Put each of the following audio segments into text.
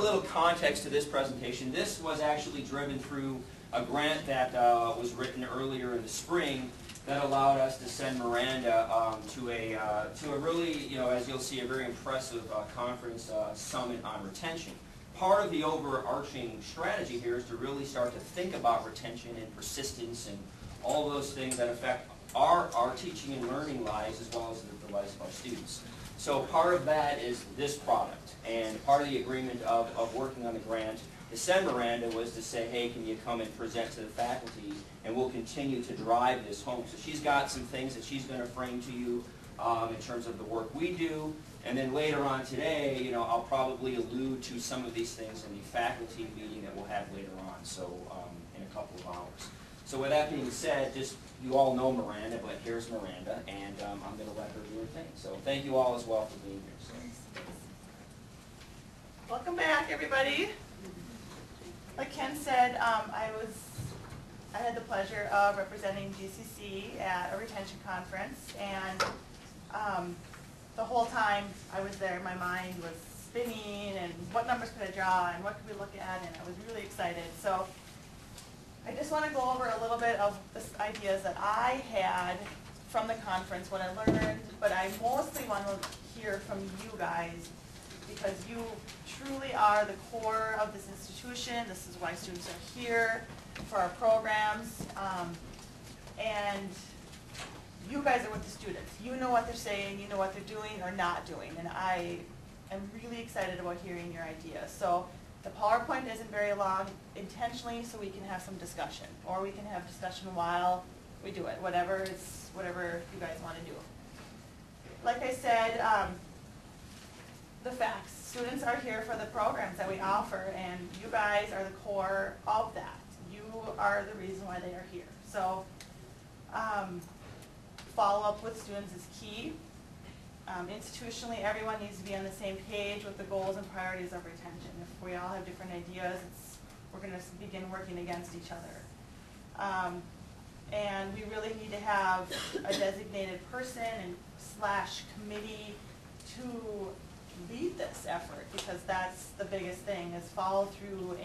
little context to this presentation. This was actually driven through a grant that was written earlier in the spring that allowed us to send Miranda to a really, as you'll see, a very impressive conference summit on retention. Part of the overarching strategy here is to really start to think about retention and persistence and all those things that affect our teaching and learning lives as well as the lives of our students. So part of that is this product, and part of the agreement of working on the grant to send Miranda was to say, hey, can you come and present to the faculty, and we'll continue to drive this home. So she's got some things that she's going to frame to you in terms of the work we do, and then later on today, I'll probably allude to some of these things in the faculty meeting that we'll have later on, so in a couple of hours. So with that being said, just you all know Miranda, but here's Miranda, and I'm going to let her do her thing. So thank you all as well for being here. So. Welcome back, everybody. Like Ken said, I had the pleasure of representing GCC at a retention conference, and the whole time I was there, my mind was spinning, and what numbers could I draw, and what could we look at, and I was really excited. So I just want to go over a little bit of the ideas that I had from the conference, what I learned, but I mostly want to hear from you guys because you truly are the core of this institution. This is why students are here for our programs, and you guys are with the students. You know what they're saying, you know what they're doing or not doing, and I am really excited about hearing your ideas. So the PowerPoint isn't very long intentionally so we can have some discussion, or we can have discussion while we do it, whatever you guys want to do. Like I said, the facts. Students are here for the programs that we offer, and you guys are the core of that. You are the reason why they are here. So follow-up with students is key. Institutionally, everyone needs to be on the same page with the goals and priorities of retention. If we all have different ideas, we're going to begin working against each other. And we really need to have a designated person and / committee to lead this effort, because that's the biggest thing, is follow through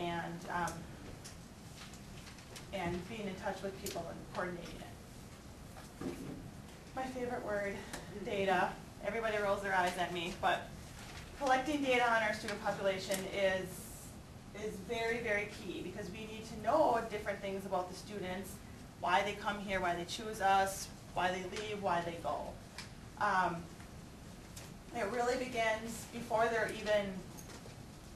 and being in touch with people and coordinating it. My favorite word, data. Everybody rolls their eyes at me, but collecting data on our student population is very, very key, because we need to know different things about the students, why they come here, why they choose us, why they leave, why they go. It really begins before they're even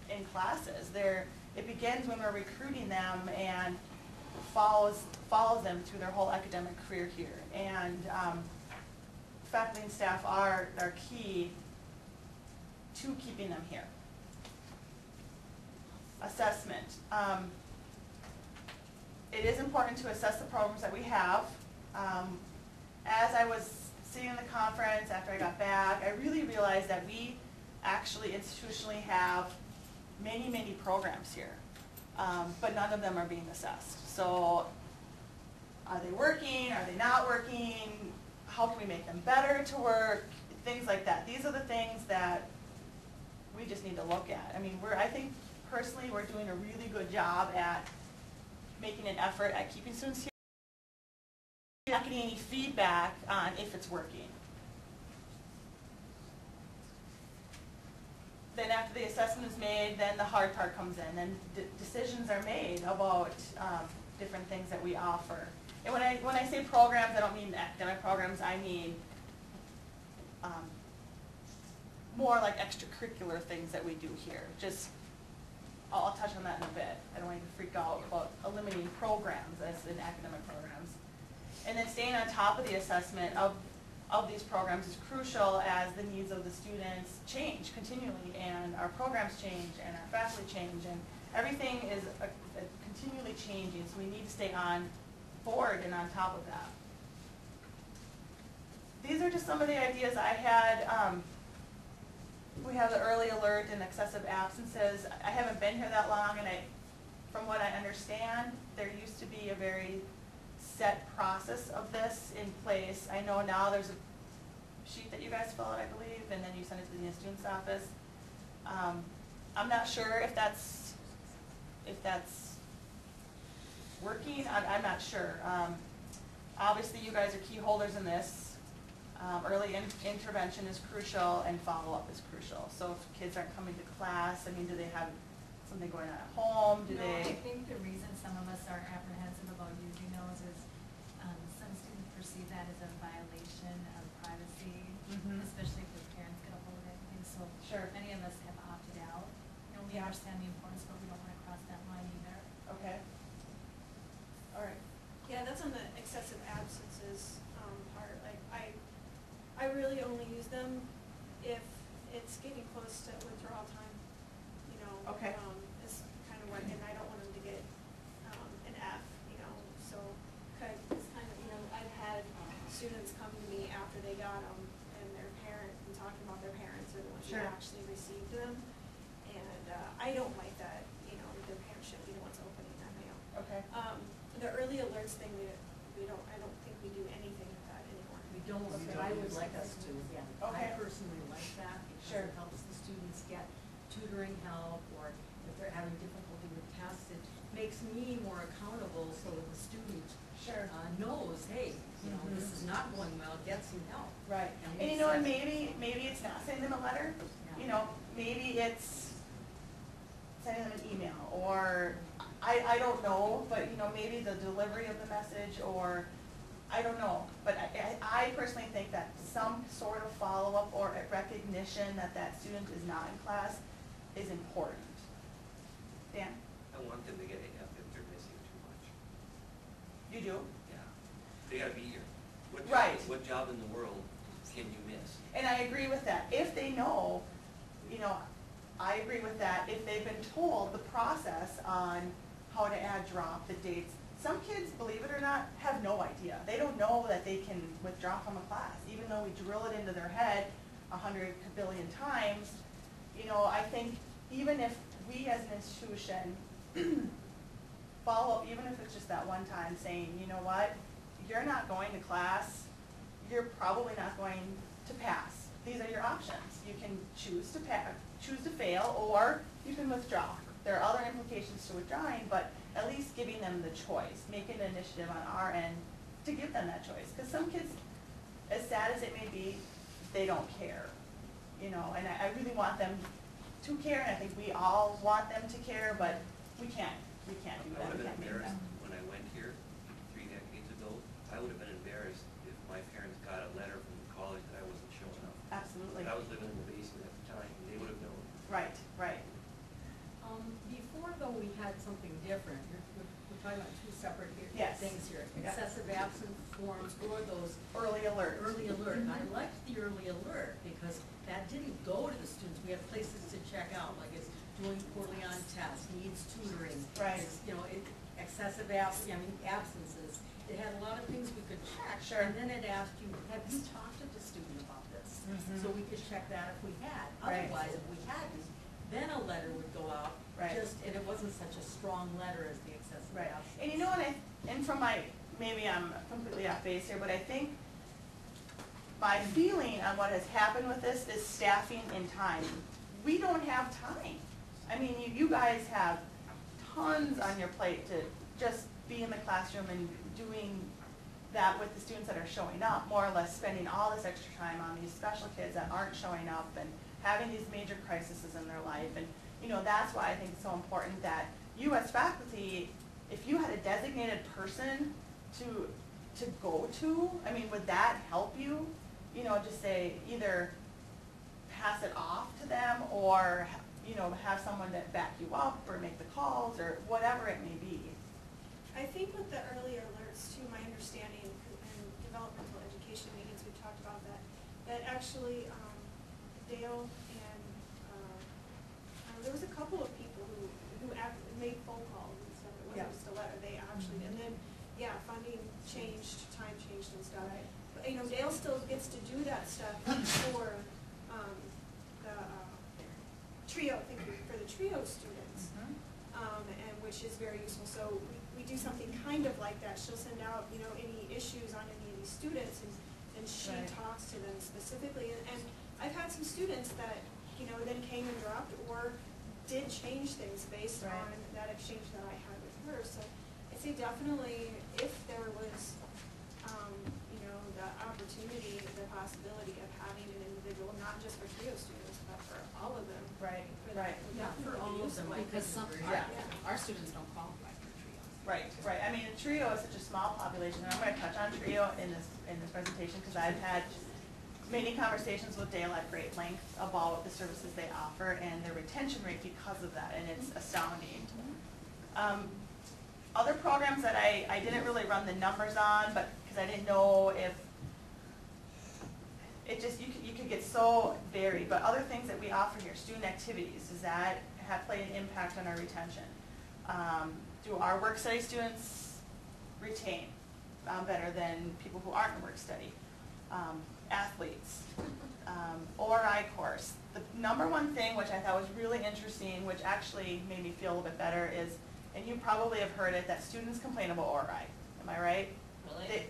in classes. It begins when we're recruiting them and follows them through their whole academic career here. And faculty and staff are key to keeping them here. Assessment. It is important to assess the programs that we have. As I was sitting in the conference after I got back, I really realized that we actually institutionally have many, many programs here, but none of them are being assessed. So are they working? Are they not working? How can we make them better to work? Things like that. These are the things that we just need to look at. I mean, I think personally we're doing a really good job at making an effort at keeping students here. We're not getting any feedback on if it's working. Then after the assessment is made, then the hard part comes in. Then decisions are made about different things that we offer. And when I say programs, I don't mean academic programs. I mean more like extracurricular things that we do here. I'll touch on that in a bit. I don't want you to freak out about eliminating programs as in academic programs. And then staying on top of the assessment of these programs is crucial as the needs of the students change continually, and our programs change, and our faculty change, and everything is continually changing, so we need to stay on board and on top of that. These are just some of the ideas I had. We have the early alert and excessive absences. I haven't been here that long, and from what I understand, there used to be a very set process of this in place. I know now there's a sheet that you guys fill out, I believe, and then you send it to the student's office. I'm not sure if that's working. I'm not sure. Obviously, you guys are key holders in this. Early intervention is crucial, and follow-up is crucial. So if kids aren't coming to class, I mean, do they have something going on at home? Do No, they? I think the reason some of us are apprehensive about using those is some students perceive that as a violation of privacy, especially if their parents get a hold of it. And so Sure. many of us have opted out. You know, we understand the importance, but we don't want to cross that line either. Okay. All right. Yeah, that's on the excessive absences part. Like I really only use them if it's getting close to withdrawal time. You know, Okay. is kind of what, and I don't want them to get an F. You know, so it's kind of, you know, I've had students come to me after they got them, and their parent, and talking about their parents are the ones Sure. who actually received them, and I don't like that. You know, their parents should be the ones opening that mail. Okay. The early alerts thing, I don't think we do anything with that anymore. We don't, Okay. but I would like us to, yeah. Okay. I personally like that Sure. because it helps the students get tutoring help, or if they're having difficulty with tests, it makes me more accountable so that the student Sure. knows, hey, you know, this is not going well, get some help. Right. And And we you know, and set- maybe it's not sending them a letter. Yeah. You know, maybe it's sending them an email, or I don't know, but you know, maybe the delivery of the message, or I don't know. But I personally think that some sort of follow-up or a recognition that that student is not in class is important. Dan, I want them to get a F if they're missing too much. you do? Yeah. They gotta be here. What job- Right. What job in the world can you miss? And I agree with that. If they know, you know, I agree with that. If they've been told the process on how to add drop, the dates. Some kids, believe it or not, have no idea. They don't know that they can withdraw from a class, even though we drill it into their head 100 billion times. You know, I think even if we as an institution follow up, even if it's just that one time saying, you know what, you're not going to class, you're probably not going to pass. These are your options. You can choose to pass, choose to fail, or you can withdraw. There are other implications to withdrawing, but at least giving them the choice, making an initiative on our end to give them that choice. Because some kids, as sad as it may be, they don't care. You know, and I really want them to care, and I think we all want them to care, but we can't do I that. would We have been can't make embarrassed them. when I went here 3 decades ago. I would have been embarrassed if my parents got a letter from the college that I wasn't showing up. Absolutely. But I was living in the basement at the time, and they would have known. Right, right. Before though, we had something different. We're talking about two separate Yes. things here. Yep. Excessive absence forms or those Early alert. early alert. And I liked the early alert because that didn't go to the students. We had places to check out, like it's doing poorly on tests, needs tutoring. Right. It's, you know, excessive absences. It had a lot of things we could check. Sure. And then it asked you, have you talked to the student about this? Mhm. So we could check that if we had. Right. Otherwise, if we hadn't, then a letter would go out. Right. And it wasn't such a strong letter as the excessive Right. absence. And you know what, and from my, maybe I'm completely off base here, but I think my feeling on what has happened with this is staffing and time. We don't have time. I mean, you guys have tons on your plate to just be in the classroom and doing that with the students that are showing up, more or less spending all this extra time on these special kids that aren't showing up and having these major crises in their life. And you know, that's why I think it's so important that you as faculty, if you had a designated person to go to, I mean, would that help you? You know, just say either pass it off to them, or you know, have someone that back you up or make the calls or whatever it may be. I think with the early alerts, too, my understanding in developmental education meetings, we've talked about that actually Dale and there was a couple of people who made phone calls and stuff. It wasn't Yeah. just a letter. They actually, and then, yeah, funding changed, time changed and stuff. Right. But, you know, Dale still gets to do that stuff for the trio, thank you, for the trio students. And which is very useful. So we do something kind of like that. She'll send out, you know, any issues on any of these students, and she Right. talks to them specifically. And I've had some students that, you know, then came and dropped, or did change things based Right. on that exchange that I had with her. So I'd say definitely if there was, you know, the opportunity, the possibility of having an individual, not just for trio students, but for all of them. Right, would right. For definitely all be of them, useful. because some, Yeah. Our students don't qualify for trios. Right, right. I mean, a trio is such a small population, and I'm going to touch on trio in this presentation because I've had many conversations with Dale at great length about the services they offer and their retention rate because of that, and it's astounding. Other programs that I didn't really run the numbers on, but because I didn't know if it just you could get so varied. But other things that we offer here, student activities, does that have played an impact on our retention? Do our work study students retain better than people who aren't in work study? Athletes, ORI course. The number one thing which I thought was really interesting, which actually made me feel a little bit better is, and you probably have heard it, that students complain about ORI. Am I right? Really?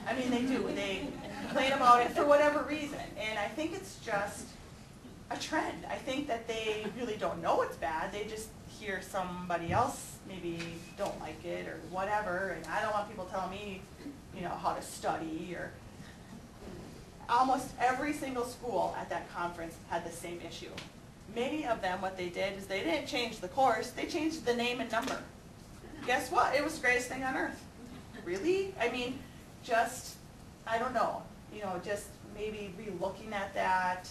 I mean, they do. They complain about it for whatever reason. And I think it's just a trend. I think that they really don't know it's bad. They just hear somebody else maybe don't like it or whatever. And I don't want people telling me, you know, how to study or... Almost every single school at that conference had the same issue. Many of them, what they did is they didn't change the course, they changed the name and number. Guess what? It was the greatest thing on earth. Really? I mean, just, I don't know, you know, just maybe re-looking at that.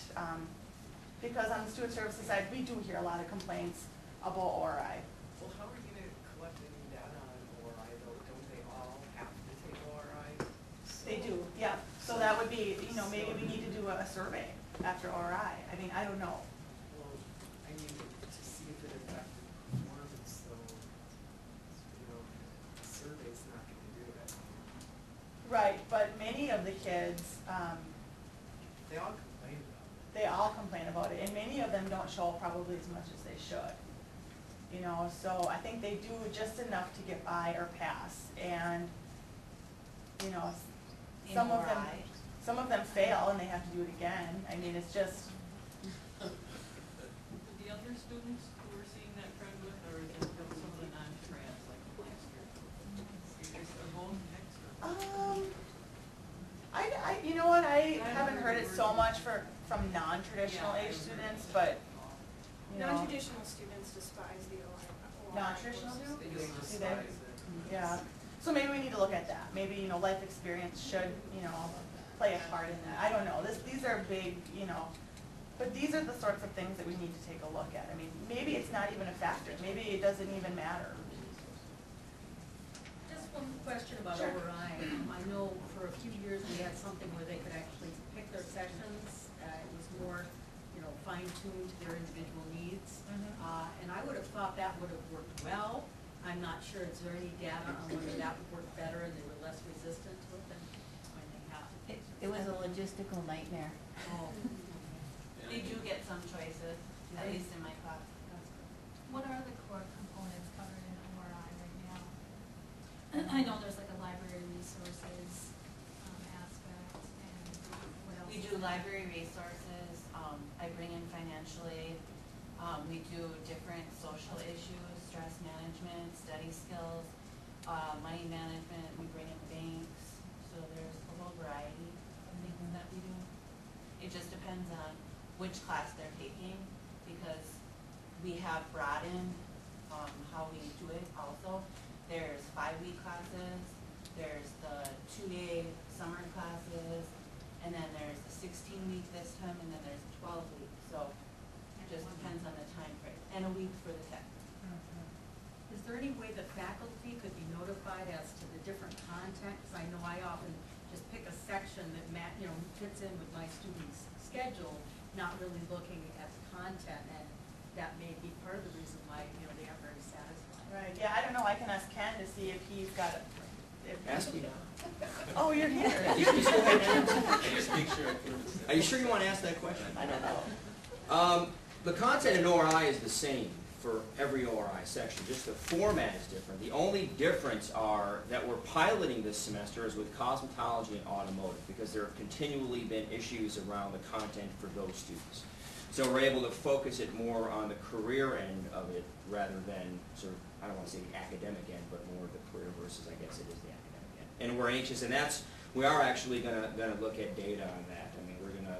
Because on the student services side, we do hear a lot of complaints about ORI. Well, how are you going to collect any data on ORI though? Don't they all have to take ORI? They do, yeah. So that would be, you know, maybe we need to do a survey after ORI. I mean, I don't know. Well, I mean, to see if it affected performance, though, you know, a survey's not going to do it. Right, but many of the kids, They all complain about it. they all complain about it, and many of them don't show up probably as much as they should. You know, so I think they do just enough to get by or pass, and, you know, some of them fail and they have to do it again. I mean, it's just, The other students who we're seeing that trend with, or is it from some of the non-trans, like last year? Is it both mixed or? you know what, I haven't heard it so much from non-traditional age students, but, you know. Non-traditional students despise the ORI. Non-traditional courses. They Do they? despise it. Yeah, so maybe we need to look at that. Maybe, you know, life experience should, you know, play a part in that. I don't know, these are big, you know, but these are the sorts of things that we need to take a look at. I mean, maybe it's not even a factor, maybe it doesn't even matter. Just one question about Sure. ORI. I know for a few years we had something where they could actually pick their sessions. It was more, you know, fine-tuned to their individual needs. And I would have thought that would have worked well. I'm not sure, is there any data on whether that would work better and they were less resistant to it than when they have? It was a logistical nightmare. Oh. They do get some choices, at least in my class. What are the core components covered in ORI right now? I know there's like a library resources aspect, and what else? We do library resources, I bring in financial aid, we do different social issues, stress management, study skills, money management, we bring in banks, so there's a whole variety of things that we do. It just depends on which class they're taking, because we have brought in, how we do it also. There's 5-week classes, there's the 2-day summer classes, and then there's the 16-week this time, and then there's 12-week, so it just depends on the time frame, and a week for the tech. Is there any way the faculty could be notified as to the different content? Because I know I often just pick a section that fits in with my students' schedule, not really looking at the content, and that may be part of the reason why, they aren't very satisfied. Right, yeah, I don't know, I can ask Ken to see if he's got it. Ask me. Oh, you're here. Just go ahead, Ken. Are you sure you want to ask that question? I don't know. The content in ORI is the same for every ORI section, just the format is different. The only difference are that we're piloting this semester is with cosmetology and automotive, because there have continually been issues around the content for those students. So we're able to focus it more on the career end of it rather than sort of, I don't want to say the academic end, but more the career versus, I guess it is the academic end. And we're anxious, and we are actually gonna look at data on that. I mean, we're gonna,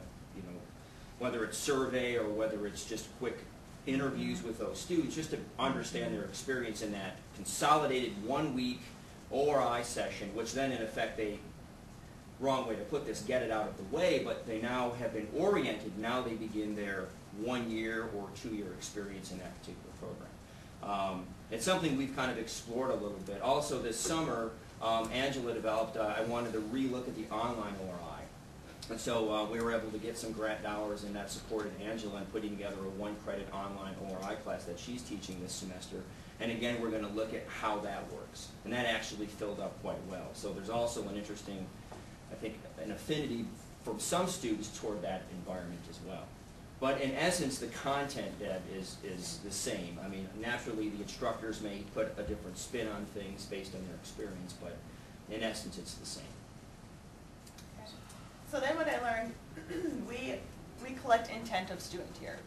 whether it's survey or whether it's just quick interviews with those students, just to understand their experience in that consolidated 1 week ORI session, which then in effect wrong way to put this, get it out of the way, but they now have been oriented. Now they begin their 1 year or 2 year experience in that particular program. It's something we've kind of explored a little bit. Also this summer, Angela developed, I wanted to relook at the online ORI. And so we were able to get some grant dollars, and that supported Angela in putting together a 1-credit online ORI class that she's teaching this semester. And again, we're going to look at how that works. And that actually filled up quite well. So there's also an interesting, I think, an affinity from some students toward that environment as well. But in essence, the content, Deb, is the same. I mean, naturally, the instructors may put a different spin on things based on their experience, but in essence, it's the same. So then what I learned, we collect intent of student here.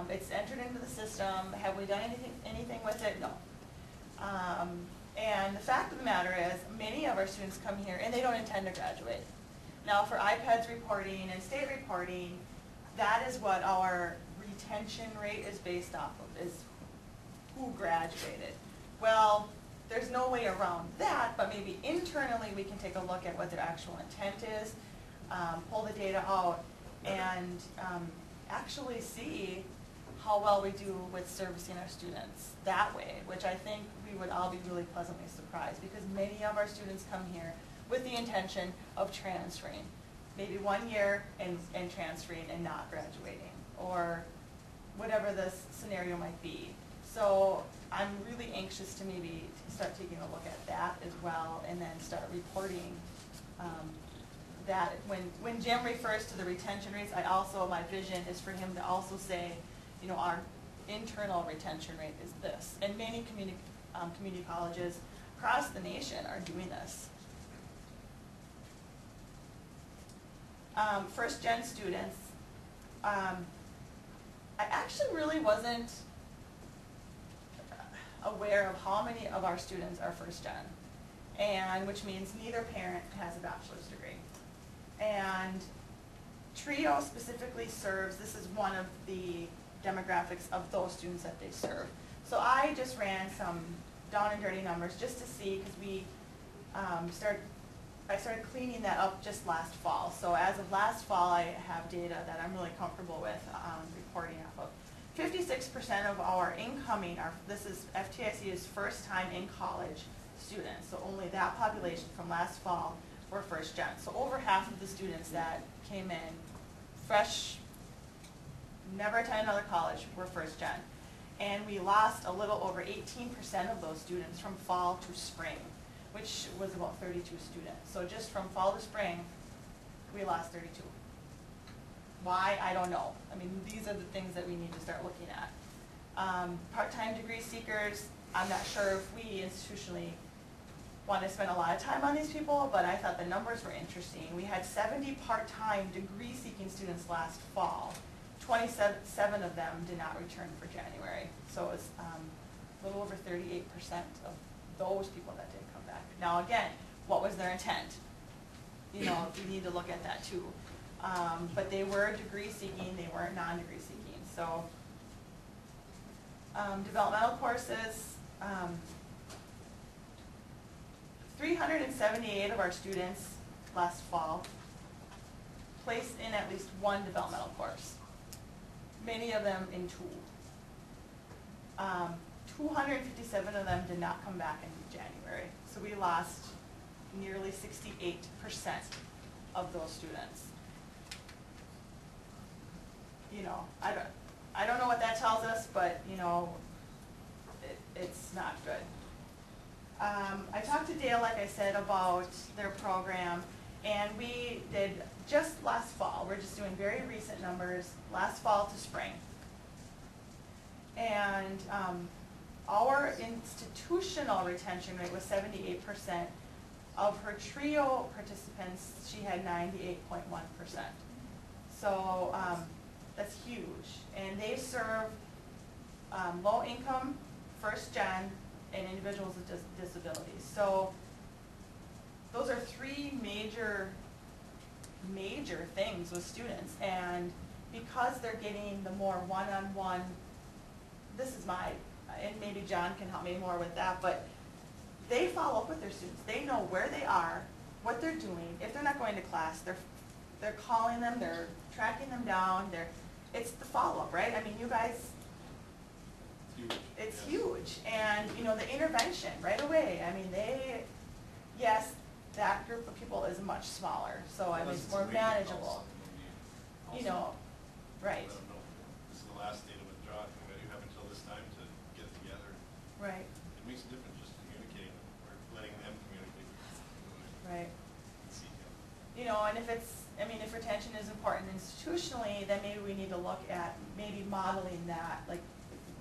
It's entered into the system. Have we done anything with it? No. And the fact of the matter is, many of our students come here and they don't intend to graduate. Now for IPEDS reporting and state reporting, that is what our retention rate is based off of, is who graduated. Well, there's no way around that, but maybe internally we can take a look at what their actual intent is, pull the data out, and actually see how well we do with servicing our students that way, which I think we would all be really pleasantly surprised, because many of our students come here with the intention of transferring, maybe 1 year and transferring and not graduating, or whatever the scenario might be. So I'm really anxious to maybe start taking a look at that as well, and then start reporting that. When Jim refers to the retention rates, my vision is for him to also say, our internal retention rate is this. And many community colleges across the nation are doing this. First gen students, I actually really wasn't aware of how many of our students are first gen, and which means neither parent has a bachelor's degree. And TRIO specifically serves, this is one of the demographics of those students that they serve. So I just ran some down and dirty numbers just to see, because I started cleaning that up just last fall. So as of last fall, I have data that I'm really comfortable with reporting off of. 56% of our incoming, this is FTIC's first time in college students. So only that population from last fall were first gen. So over half of the students that came in fresh, never attended another college, were first gen. And we lost a little over 18% of those students from fall to spring, which was about 32 students. So just from fall to spring, we lost 32. Why? I don't know. I mean, these are the things that we need to start looking at. Part-time degree seekers, I'm not sure if we institutionally want to spend a lot of time on these people, but I thought the numbers were interesting. We had 70 part-time degree-seeking students last fall. 27 of them did not return for January. So it was a little over 38% of those people that didn't come back. Now again, what was their intent? We need to look at that too. But they were degree-seeking, they weren't non-degree seeking. So developmental courses, 378 of our students last fall placed in at least one developmental course, many of them in two. 257 of them did not come back in January, so we lost nearly 68% of those students. I don't know what that tells us, but it's not good. I talked to Dale, like I said, about their program, and we did just last fall. We're just doing very recent numbers, last fall to spring. And our institutional retention rate was 78%. Of her TRIO participants, she had 98.1%. So That's huge. And they serve low income, first gen, and individuals with disabilities. So those are three major things with students. And because they're getting the more one-on-one, this is my, and maybe John can help me more with that, but they follow up with their students. They know where they are, what they're doing. If they're not going to class, they're calling them, they're tracking them down, it's the follow-up, right? I mean, you guys, it's huge. And, you know, the intervention right away, I mean, yes, that group of people is much smaller, so I mean, it's more manageable. You know, right, I don't know, this is the last day to withdraw, I think that you have until this time to get together. right, It makes a difference just communicating, or letting them communicate. right. And see them. You know, and if retention is important institutionally, then maybe we need to look at maybe modeling that, like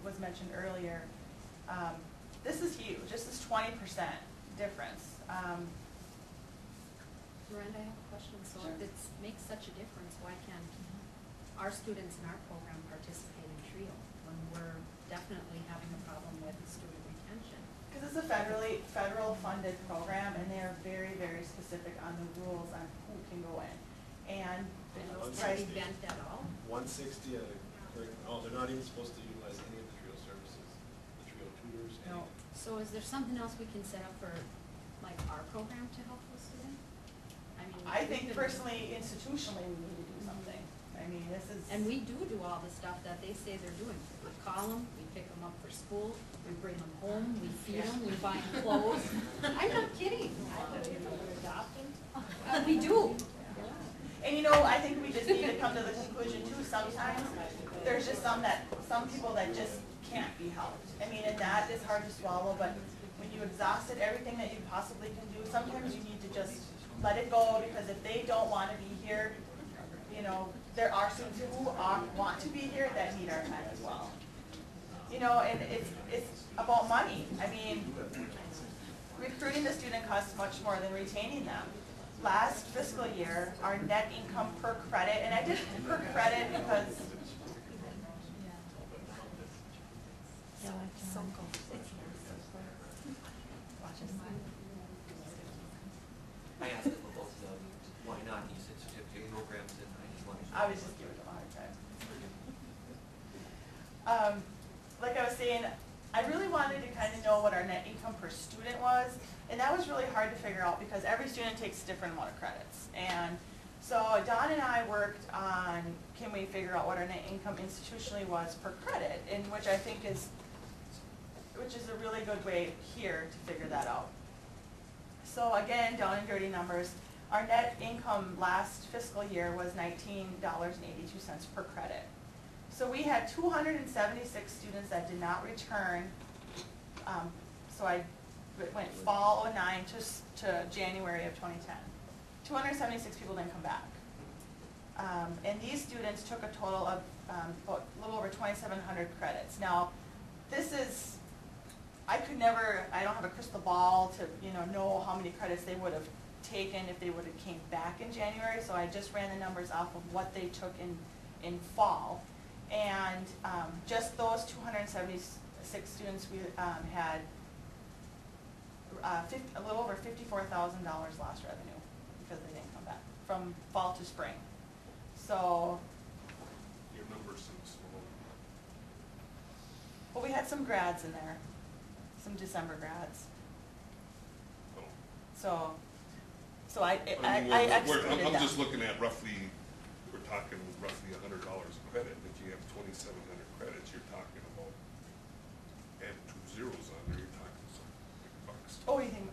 was mentioned earlier. This is huge. This is 20% difference. Miranda, I have a question. So Sure. if it makes such a difference, why can't our students in our program participate in TRIO when we're definitely having a problem with student retention? Because it's a federal funded program, and they are very, very specific on the rules on who can go in. And Those right, can be bent at all? 160 they're not even supposed to utilize any of the TRIO services, the TRIO tutors, no. anything. So is there something else we can set up for, like, our program to help the student? I mean. I think personally, institutionally, we need to do something. I mean, this is. And we do all the stuff that they say they're doing. We call them, we pick them up for school, we bring them home, we feed them, we buy them clothes. I'm not kidding. We do. And you know, I think we just need to come to the conclusion too, sometimes there's just some people that just can't be helped. I mean, and that is hard to swallow, but when you exhausted everything that you possibly can do, sometimes you need to just let it go, because if they don't want to be here, you know, there are students who want to be here that need our time as well. You know, and it's about money. I mean, recruiting the student costs much more than retaining them. Last fiscal year, our net income per credit, and I did per credit because I asked them both of them, why not, you said certificate programs, and I just wanted to. I was just giving them a hard time. Like I was saying, I really wanted to kind of know what our net income per student was, and that was really hard to figure out because every student takes a different amount of credits. And so Don and I worked on, can we figure out what our net income institutionally was per credit, and which I think is a really good way here to figure that out. So again, down and dirty numbers, our net income last fiscal year was $19.82 per credit. So we had 276 students that did not return. So I went fall '09 to January of 2010. 276 people didn't come back. And these students took a total of a little over 2,700 credits. Now, this is, I don't have a crystal ball to know how many credits they would have taken if they would have came back in January. So I just ran the numbers off of what they took in fall. And just those 276 students, we had a little over $54,000 lost revenue because they didn't come back from fall to spring. So, Your numbers seem small. well, we had some grads in there, some December grads. Oh. So I mean, excluded them. I'm just looking at roughly, we're talking roughly $100 a credit. If you have 2,700 credits, you're talking about, add 2 zeros on there, you're talking some big bucks. Oh, you think,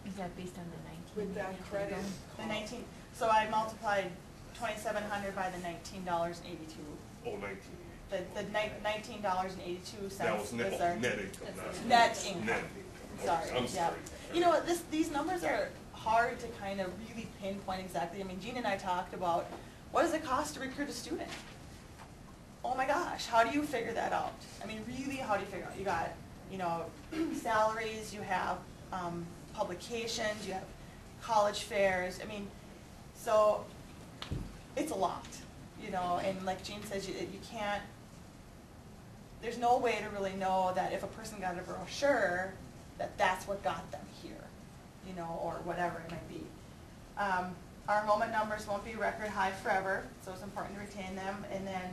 Is that based on the 19? With that credit. the 19, so I multiplied 2,700 by the $19.82. Oh, 19. The $19.82 That was was our net income, not. net income. Net income. Sorry, I'm yeah. sorry. You know, these numbers are hard to kind of really pinpoint exactly. I mean, Gina and I talked about, what does it cost to recruit a student? Oh my gosh, how do you figure that out? I mean, really, how do you figure it out? You got, salaries, you have publications, you have college fairs. I mean, so it's a lot. you know, and like Jean says, you can't, there's no way to really know that if a person got a brochure, that that's what got them here, you know, or whatever it might be. Our enrollment numbers won't be record high forever, so it's important to retain them, and then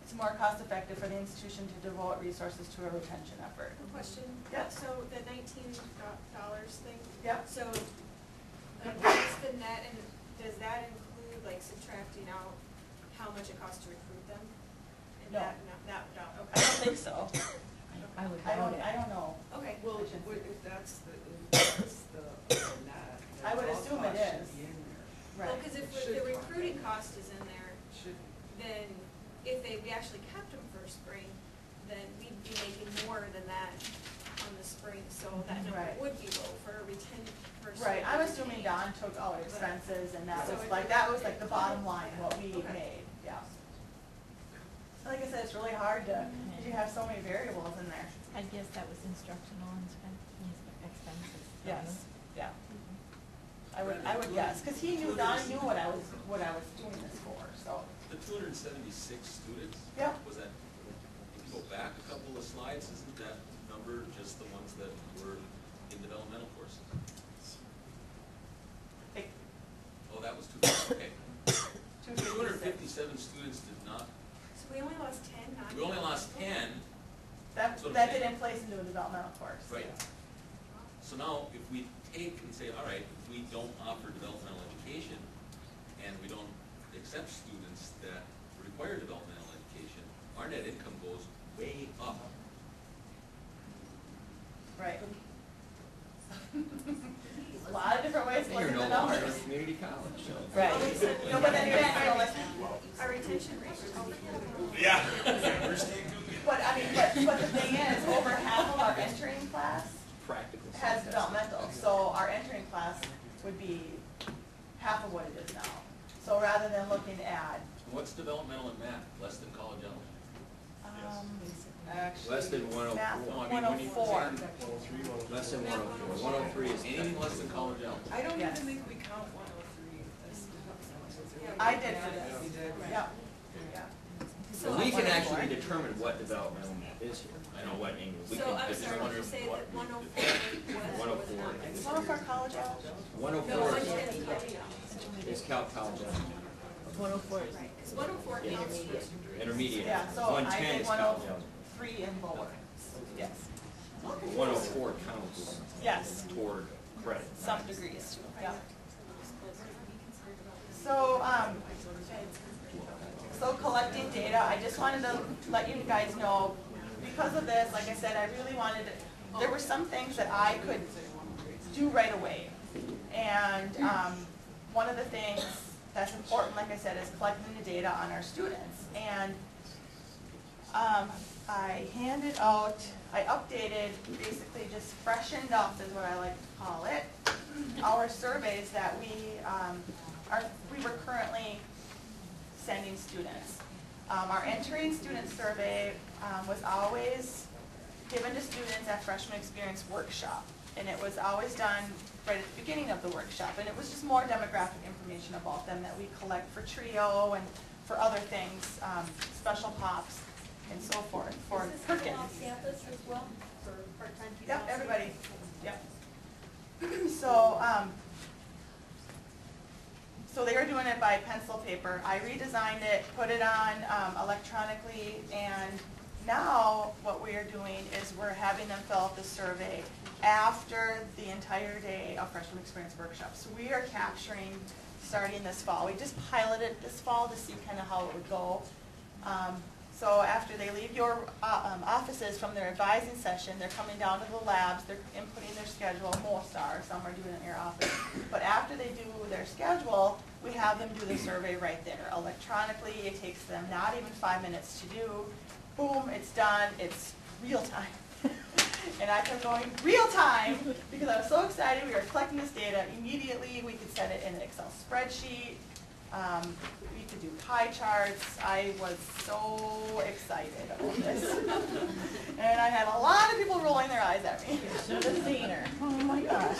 it's more cost effective for the institution to devote resources to a retention effort. Question? Yep. So the $19 thing? Yep. So what's the net, and does that include like subtracting out how much it costs to recruit them? And No. That, I don't think so. I would I doubt it. don't know. okay. Well, if that's the net. I would then all assume it costs should is. be in there. Well, Right. because if It should the cost. recruiting cost is in there, Should, then if we actually kept them for spring, then we'd be making more than that on the spring, so that number Right. would be low for a retention. Right, I'm assuming Don took out expenses and that So was it- like the bottom line, what we made, yeah. Like I said, it's really hard to, because you have so many variables in there. I guess that was instructional expenses. Yes, yeah. I would guess, because Don knew what I was doing this for, so. The 276 students? Yeah. Was that, if you go back a couple of slides, isn't that number just the ones that were in developmental courses? Oh, that was okay. 257 students did not, So we only lost 10, not. we only lost 10. That That's what I'm saying. didn't place into a developmental course. Right. So now, if we take and say, all right, if we don't offer developmental education, and we don't accept students that require developmental education, our net income goes way up. Right. A lot of different ways to look You're at no the longer numbers. a community college, so. Right. No, but then again, you know, like, Our retention rate is Yeah. but I mean, but the thing is, over half of our entering class Practical. has developmental, so our entering class would be half of what it is now. So rather than looking at, What's developmental in math? Less than college eligible? actually. Less than 104. Math, No, I mean, when you 104. Less than 104. 103 is. Anything less than college eligible? I don't Yes. even think we count 103 as. I did for this. You did? Yeah, yeah. So we can actually determine what developmental math is here. I know what English. We So can I'm just sorry, did wonder you say what that we- 104 was? 104. Some of our college eligible. 104 110. is Cal College eligible. 104 is. Right, because 104 counts. Intermediate. Yeah, so I 110 did is college eligible. 103 and lower. Yes. 104 counts Yes, toward credit. some degrees, yeah. So, so collecting data, I just wanted to let you guys know, because of this, like I said, I really wanted, there were some things that I could do right away. And one of the things that's important, like I said, is collecting the data on our students. And I handed out, I updated, basically just freshened up is what I like to call it, our surveys that we were currently sending students. Our entering student survey was always given to students at freshman experience workshop. And it was always done right at the beginning of the workshop. And it was just more demographic information about them that we collect for TRIO and for other things, special pops and so forth, for Perkins. campus as well, for part-time people? Yep, everybody, yep. So, so they were doing it by pencil paper. I redesigned it, put it on electronically, and now what we are doing is we're having them fill out the survey after the entire day of freshman experience workshop. So we are capturing, starting this fall. We just piloted this fall to see kind of how it would go. So after they leave your offices from their advising session, they're coming down to the labs, they're inputting their schedule, most are, some are doing it in your office. But after they do their schedule, we have them do the survey right there. Electronically, it takes them not even 5 minutes to do. Boom, it's done, it's real time. And I kept going, real time, because I was so excited. We were collecting this data immediately. We could set it in an Excel spreadsheet. We could do pie charts. I was so excited about this. And I had a lot of people rolling their eyes at me. Should have seen her. Oh my gosh.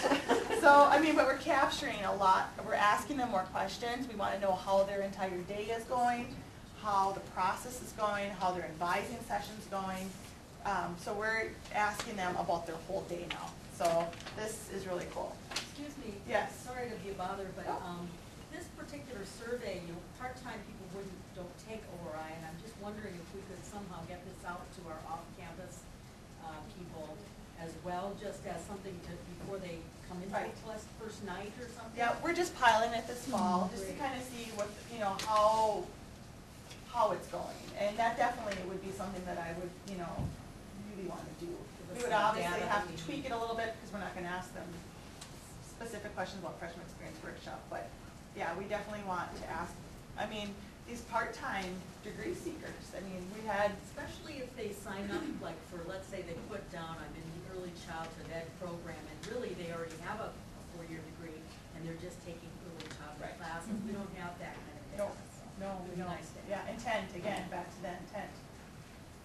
So, I mean, but we're capturing a lot, we're asking them more questions. We want to know how their entire day is going, how the process is going, how their advising session's going. So we're asking them about their whole day now. So this is really cool. Excuse me. Yes. Sorry to be a bother, but, Oh. this particular survey, part-time people don't take ORI, and I'm just wondering if we could somehow get this out to our off-campus, people as well, just as something to, before they come into Right. the class first night or something? Yeah, we're just piloting it this fall, just to Great. kind of see what, how it's going. And that definitely would be something that I would, really want to do. Give We us would some obviously data have that to we tweak need. it a little bit, because we're not gonna ask them specific questions about freshman experience workshop, but yeah, we definitely want to ask, I mean, these part-time degree seekers, I mean, we had, Especially if they sign up, like for, let's say they put down, I'm in the early childhood ed program, and really they already have a four-year degree, and they're just taking early childhood Right. classes. We don't have that kind of no, data, so. no, it'd we be don't. nice to have. Yeah, intent, again, back to the intent.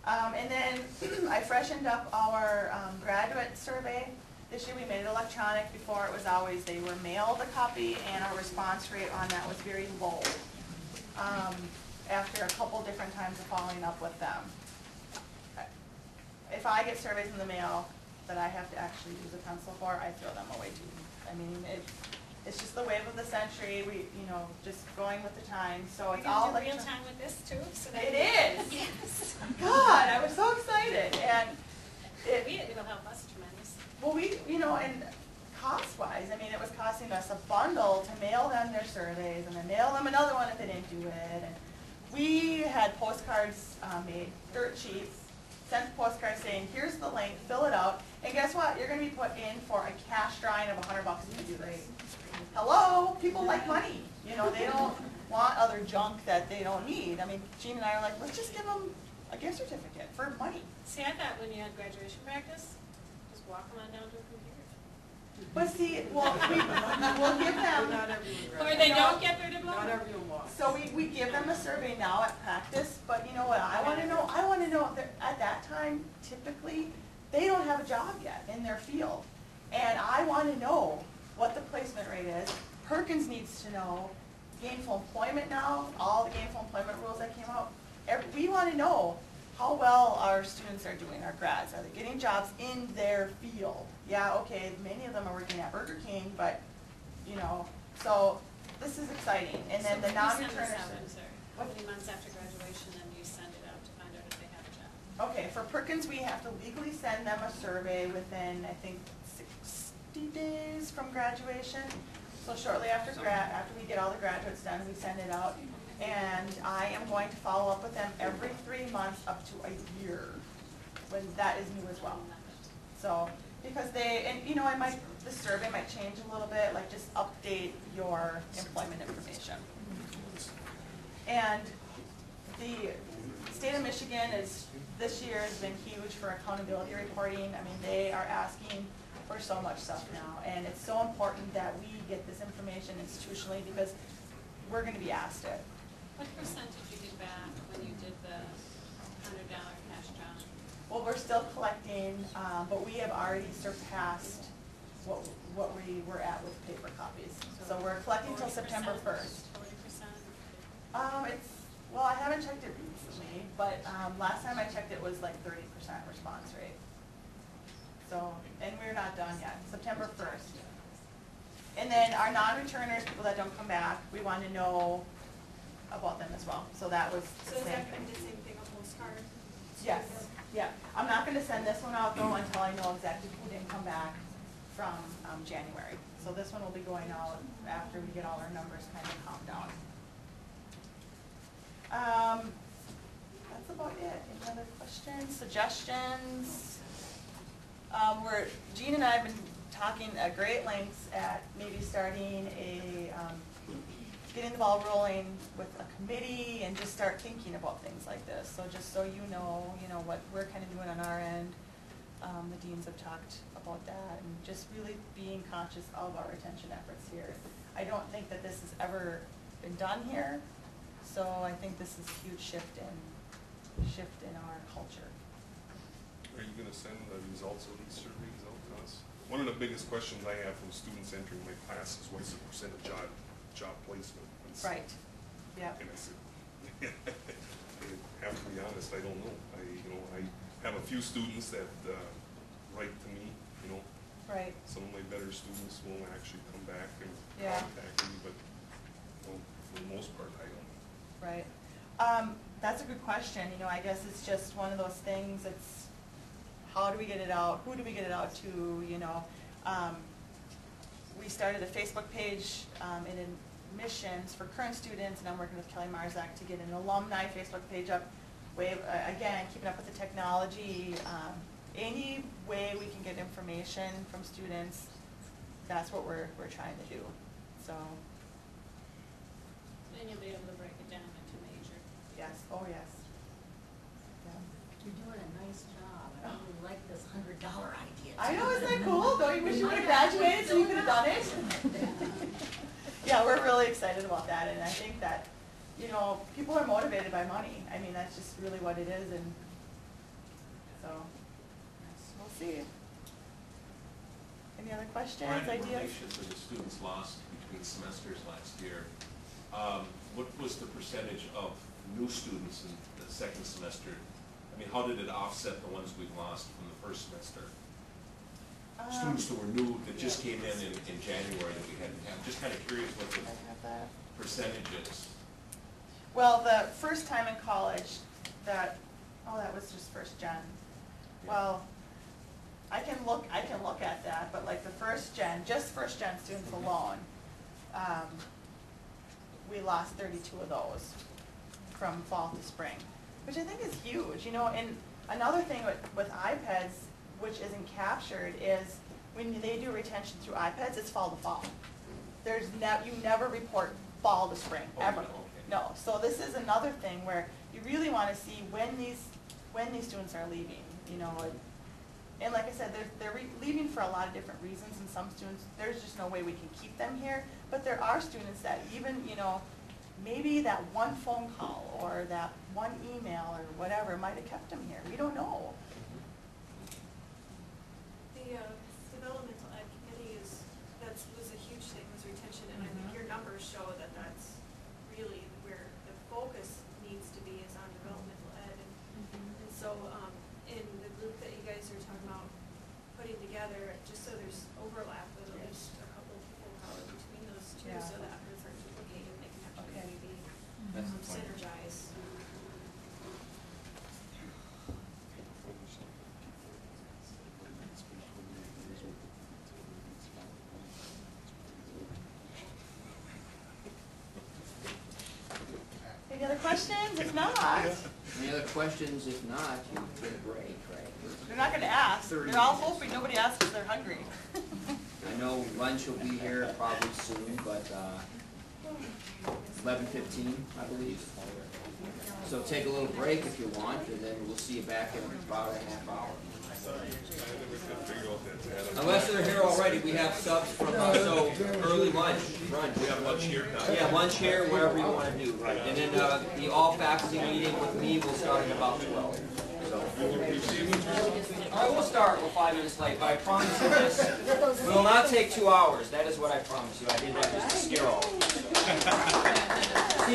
And then I freshened up our graduate survey. This year we made it electronic. Before it was always, they were mailed a copy, and our response rate on that was very low. After a couple different times of following up with them. If I get surveys in the mail that I have to actually use a pencil for, I throw them away too. I mean, it's just the wave of the century, we, just going with the times, so it's all Are like. you gonna do real time with this too? So that It we- is! Yes. God, I was so excited, and It will help us tremendous. well, and cost-wise, I mean, it was costing us a bundle to mail them their surveys, and then mail them another one if they didn't do it, and we had postcards made, dirt sheets, sent postcards saying, here's the link, fill it out, and guess what? You're gonna be put in for a cash drawing of $100 if you do this. Hello, people like money, they don't want other junk that they don't need. I mean, Jean and I are like, let's just give them a gift certificate for money. See, I thought when you had graduation practice, just walk them on down to a computer. But see, we'll give them, Not everyone Or graduates. they don't get their Not diploma? everyone walks. so we give them a survey now at practice, but you know what, I wanna know that at that time, typically, they don't have a job yet in their field. And I wanna know what the placement rate is. Perkins needs to know gainful employment now, all the gainful employment rules that came out. We wanna know how well our students are doing, our grads. Are they getting jobs in their field? Yeah, okay, many of them are working at Burger King, but, so this is exciting. And then the So non-returners. how many months after graduation, then do you send it out to find out if they have a job? Okay, for Perkins, we have to legally send them a survey within, I think, 60 days from graduation. So shortly after after we get all the graduates done, we send it out. And I am going to follow up with them every 3 months up to a year, when that is new as well. So, because the survey might change a little bit, like just update your employment information. And the state of Michigan this year has been huge for accountability reporting. I mean, they are asking for so much stuff now, and it's so important that we get this information institutionally, because we're gonna be asked it. What percent did you get back when you did the $100 cash draw? Well, we're still collecting, but we have already surpassed what we were at with paper copies. So we're collecting till September 1st. 40%? I haven't checked it recently, but last time I checked it was like 30% response rate. So, and we're not done yet, September 1st. And then our non-returners, people that don't come back, we want to know about them as well. So that was So the is same that thing. the same thing, a postcard? Yes, yeah. I'm not gonna send this one out though until I know exactly who didn't come back from January. So this one will be going out after we get all our numbers kind of calmed down. That's about it. Any other questions, suggestions? Jean and I have been talking at great lengths at maybe starting getting the ball rolling with a committee and just start thinking about things like this. So just so you know what we're kind of doing on our end. The deans have talked about that, and just really being conscious of our retention efforts here. I don't think that this has ever been done here, so I think this is a huge shift in our culture. Are you gonna send the results of these surveys out to us? One of the biggest questions I have from students entering my class is what's the percent of job placement? Right, yeah. And I said, I have to be honest, I don't know. I have a few students that write to me, Right. Some of my better students will actually come back and Yeah. contact me, but for the most part, I don't know. Right. That's a good question. I guess it's just one of those things. It's how do we get it out? Who do we get it out to? We started a Facebook page in admissions for current students, and I'm working with Kelly Marzak to get an alumni Facebook page up. Again, keeping up with the technology. Any way we can get information from students, that's what we're trying to do. So. And you'll be able to break it down into major. Yes. Oh, yes. Yeah. You're doing a nice job. I really like this $100 idea. I know, isn't that cool? Don't you wish you would have graduated so you could have done it? Yeah, we're really excited about that, and I think that, people are motivated by money. I mean, that's just really what it is, and so, we'll see. Any other questions, In ideas? relation to the students lost between semesters last year, what was the percentage of new students in the second semester? I mean, how did it offset the ones we've lost from the first semester? Students who were new, that just came in January that we hadn't had. I'm just kind of curious what the percentage is. Well, the first time in college, that was just first gen. Well, I can look at that, but like the first gen, just first gen students alone, we lost 32 of those from fall to spring, which I think is huge. And another thing with iPads, which isn't captured, is when they do retention through iPads, it's fall to fall. You never report fall to spring, ever. Okay. No. So this is another thing where you really want to see when these students are leaving. And like I said, they're leaving for a lot of different reasons, and some students, there's just no way we can keep them here. But there are students that even, maybe that one phone call or that one email or whatever might have kept them here. We don't know. The developmental ed committee was a huge thing, was retention, and I think your numbers show that that's really where the focus needs to be, is on developmental ed. And so in the group that you guys are talking about putting together, just so there's overlap with at least a couple of people probably between those two, Yeah. so that it's not duplicated, they can actually maybe That's the plan. synergize. Any other questions? If not, Any other questions? If not, you get a break, right? they're not going to ask. 30 They're all minutes. hoping nobody asks because they're hungry. I know lunch will be here probably soon, but 11:15, I believe. So take a little break if you want, and then we'll see you back in about a half hour. Unless they're here already, we have subs from, so early lunch. We have lunch here now. Yeah, lunch here, whatever you want to do, right? And then the all faculty meeting with me will start at about 12. So. I will start. We're 5 minutes late, but I promise you this will not take 2 hours. That is what I promise you. I did that just to scare all of you.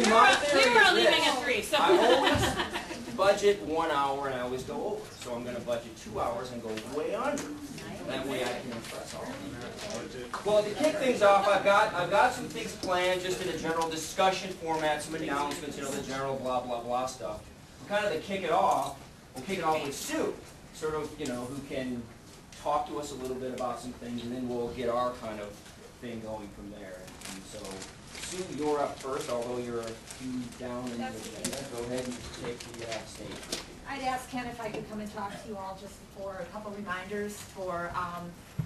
See, my theory We were is leaving this. at 3, so. I always budget 1 hour and I always go over. So I'm going to budget 2 hours and go way under. That way I can impress all of you. Well, to kick things off, I've got some things planned, just in a general discussion format, some announcements, the general blah blah blah stuff. Kind of to kick it off, we'll kick it off with Sue, sort of, who can talk to us a little bit about some things, and then we'll get our kind of thing going from there. And so, Sue, you're up first, although you're a few down in the agenda. Go ahead and take the stage. I'd ask Ken if I could come and talk to you all just for a couple reminders for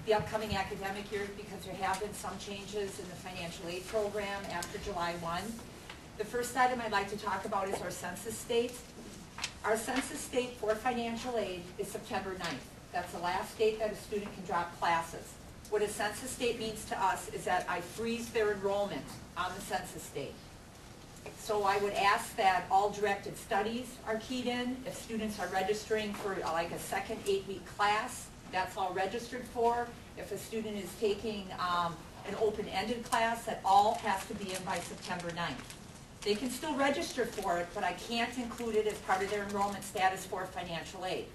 the upcoming academic year, because there have been some changes in the financial aid program after July 1. The first item I'd like to talk about is our census date. Our census date for financial aid is September 9th. That's the last date that a student can drop classes. What a census date means to us is that I freeze their enrollment on the census date. So I would ask that all directed studies are keyed in. If students are registering for like a second 8-week class, that's all registered for. If a student is taking an open-ended class, that all has to be in by September 9th. They can still register for it, but I can't include it as part of their enrollment status for financial aid.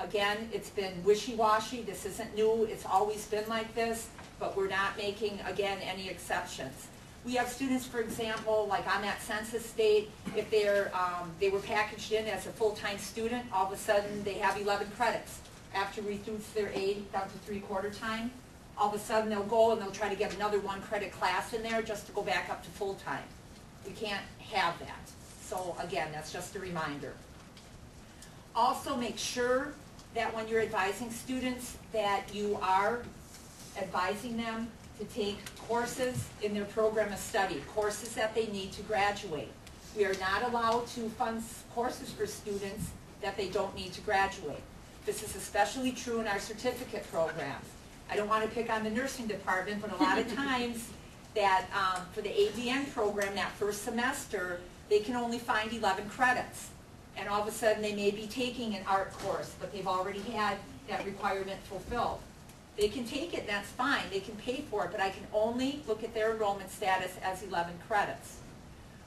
Again, it's been wishy-washy. This isn't new. It's always been like this, but we're not making, again, any exceptions. We have students, for example, like on that census state, if they were packaged in as a full-time student, all of a sudden they have 11 credits. After we reduce their aid down to 3/4 time, all of a sudden they'll go and they'll try to get another 1-credit class in there just to go back up to full-time. We can't have that. So again, that's just a reminder. Also make sure that when you're advising students that you are advising them to take courses in their program of study, courses that they need to graduate. We are not allowed to fund courses for students that they don't need to graduate. This is especially true in our certificate programs. I don't want to pick on the nursing department, but a lot of times that for the ADN program, that first semester, they can only find 11 credits. And all of a sudden they may be taking an art course, but they've already had that requirement fulfilled. They can take it, that's fine, they can pay for it, but I can only look at their enrollment status as 11 credits.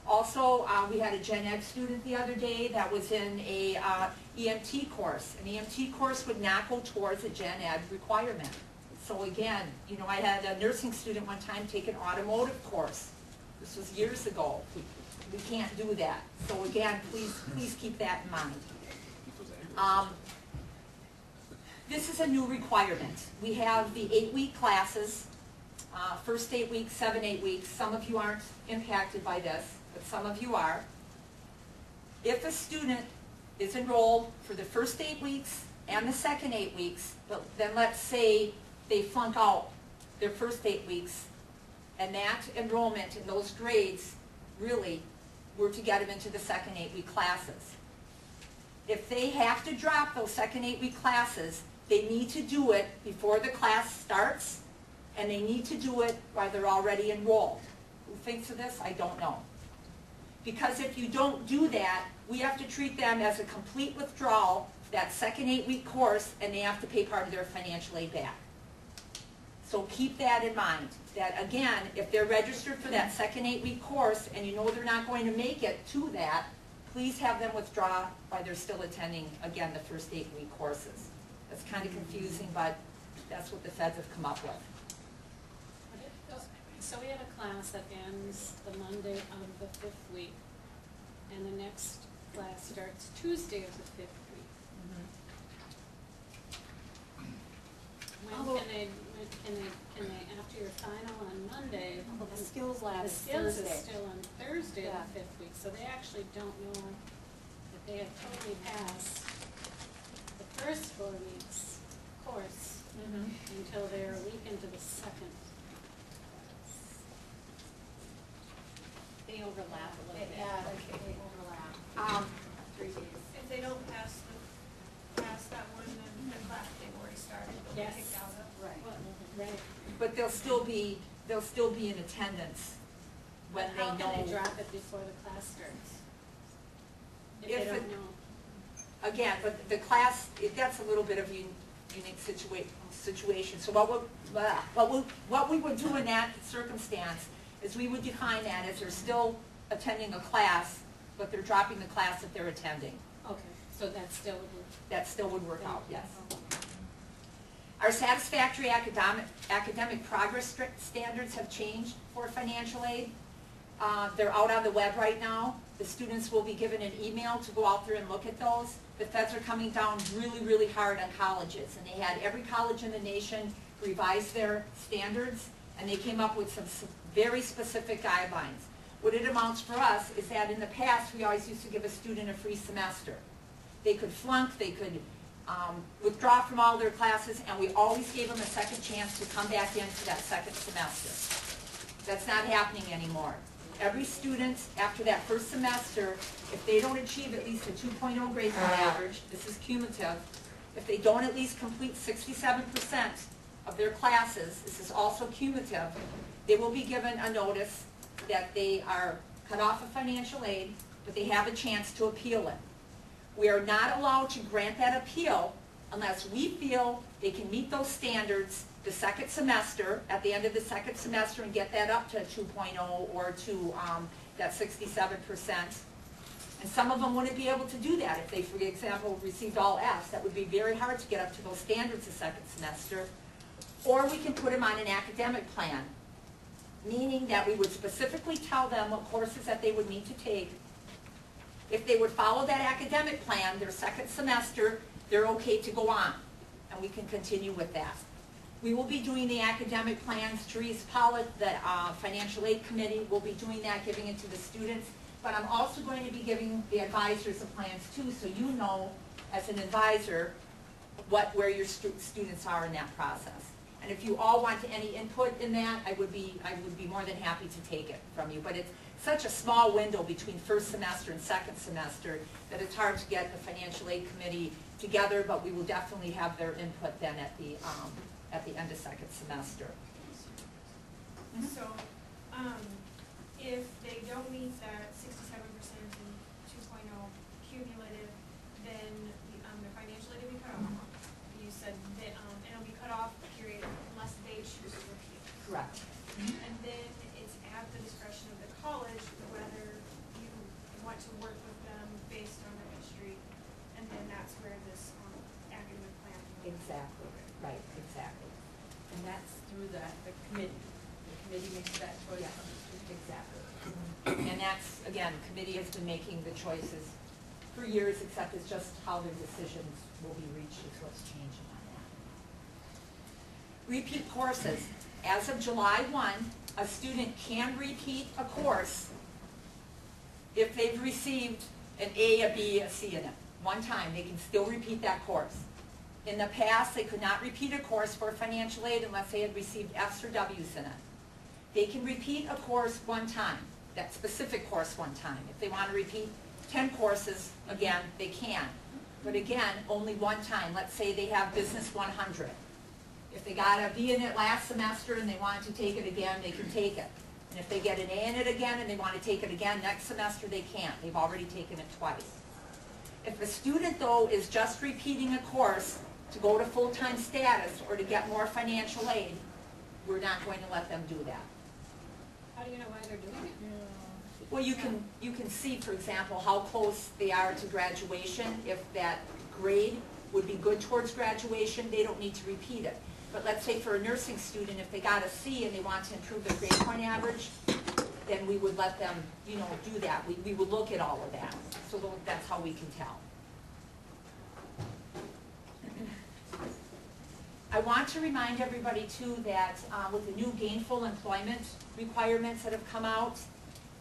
Also, we had a gen ed student the other day that was in a EMT course. An EMT course would not go towards a gen ed requirement. So again, you know, I had a nursing student one time take an automotive course. This was years ago. We can't do that. So again, please keep that in mind. This is a new requirement. We have the 8-week classes, first 8 weeks, 7, 8 weeks. Some of you aren't impacted by this, but some of you are. If a student is enrolled for the first 8 weeks and the second 8 weeks, but then let's say they flunk out their first 8 weeks, and that enrollment in those grades really were to get them into the second 8-week classes. If they have to drop those second 8-week classes, they need to do it before the class starts, and they need to do it while they're already enrolled. Who thinks of this? I don't know. Because if you don't do that, we have to treat them as a complete withdrawal for that second 8-week course, and they have to pay part of their financial aid back. So keep that in mind, that again, if they're registered for that second 8-week course, and you know they're not going to make it to that, please have them withdraw while they're still attending, again, the first 8-week courses. That's kind of confusing, but that's what the feds have come up with. So we have a class that ends the Monday of the 5th week, and the next class starts Tuesday of the 5th week. When can they, after your final on Monday? Well, the skills lab is The skills is Thursday. still on Thursday Yeah. of the 5th week, so they actually don't know that they have totally passed the first 4 weeks course until they're a week into the second. They overlap a little bit. Okay. They overlap. 3 days. If they don't pass that one, then the class they've already started, they'll be Yes. kicked out of. Right. Right. But they'll still be in attendance when they know. How can they drop it before the class starts? If If they don't it- know. Again, but the class, that's a little bit of a unique situation. So what we would do in that circumstance is we would define that as they're still attending a class, but they're dropping the class that they're attending. Okay, so that still would work. That still would work out, yes. Our satisfactory academic progress standards have changed for financial aid. They're out on the web right now. The students will be given an email to go out there and look at those. The feds are coming down really, really hard on colleges, and they had every college in the nation revise their standards, and they came up with some very specific guidelines. What it amounts for us is that in the past, we always used to give a student a free semester. They could flunk, they could withdraw from all their classes, and we always gave them a second chance to come back in for that second semester. That's not happening anymore. Every student, after that first semester, if they don't achieve at least a 2.0 grade point average, this is cumulative, if they don't at least complete 67% of their classes, this is also cumulative, they will be given a notice that they are cut off of financial aid, but they have a chance to appeal it. We are not allowed to grant that appeal unless we feel they can meet those standards the second semester, at the end of the second semester, and get that up to 2.0 or to that 67%. And some of them wouldn't be able to do that if they, for example, received all Fs. That would be very hard to get up to those standards the second semester. Or we can put them on an academic plan, meaning that we would specifically tell them what courses that they would need to take. If they would follow that academic plan, their second semester, they're okay to go on, and we can continue with that. We will be doing the academic plans. Therese Pollitt, the Financial Aid Committee, will be doing that, giving it to the students. But I'm also going to be giving the advisors the plans too, so you know, as an advisor, where your students are in that process. And if you all want any input in that, I would be more than happy to take it from you. But it's such a small window between first semester and second semester that it's hard to get the Financial Aid Committee together, but we will definitely have their input then at the end of second semester. So, if they don't meet that 67% and 2.0 cumulative, then their financial aid will be cut off. You said that, and it'll be cut off, period, unless they choose to appeal. Correct. And then it's at the discretion of the college whether you want to work with them based on registry, and then that's where this academic plan. Exactly, right, exactly. And that's through the committee. The committee makes that choice. Yeah, exactly. And that's, again, the committee has been making the choices for years, except it's just how their decisions will be reached is what's changing on that. Repeat courses. As of July 1, a student can repeat a course if they've received an A, a B, a C in it. One time, they can still repeat that course. In the past, they could not repeat a course for financial aid unless they had received F's or W's in it. They can repeat a course one time, that specific course one time. If they want to repeat 10 courses, again, they can. But again, only one time. Let's say they have Business 100. If they got a B in it last semester and they wanted to take it again, they can take it. And if they get an A in it again and they want to take it again next semester, they can't. They've already taken it twice. If a student, though, is just repeating a course to go to full-time status or to get more financial aid, we're not going to let them do that. How do you know why they're doing it? Well, you can see, for example, how close they are to graduation. If that grade would be good towards graduation, they don't need to repeat it. But let's say for a nursing student, if they got a C and they want to improve their grade point average, then we would let them, do that. We would look at all of that. So that's how we can tell. I want to remind everybody too that with the new gainful employment requirements that have come out,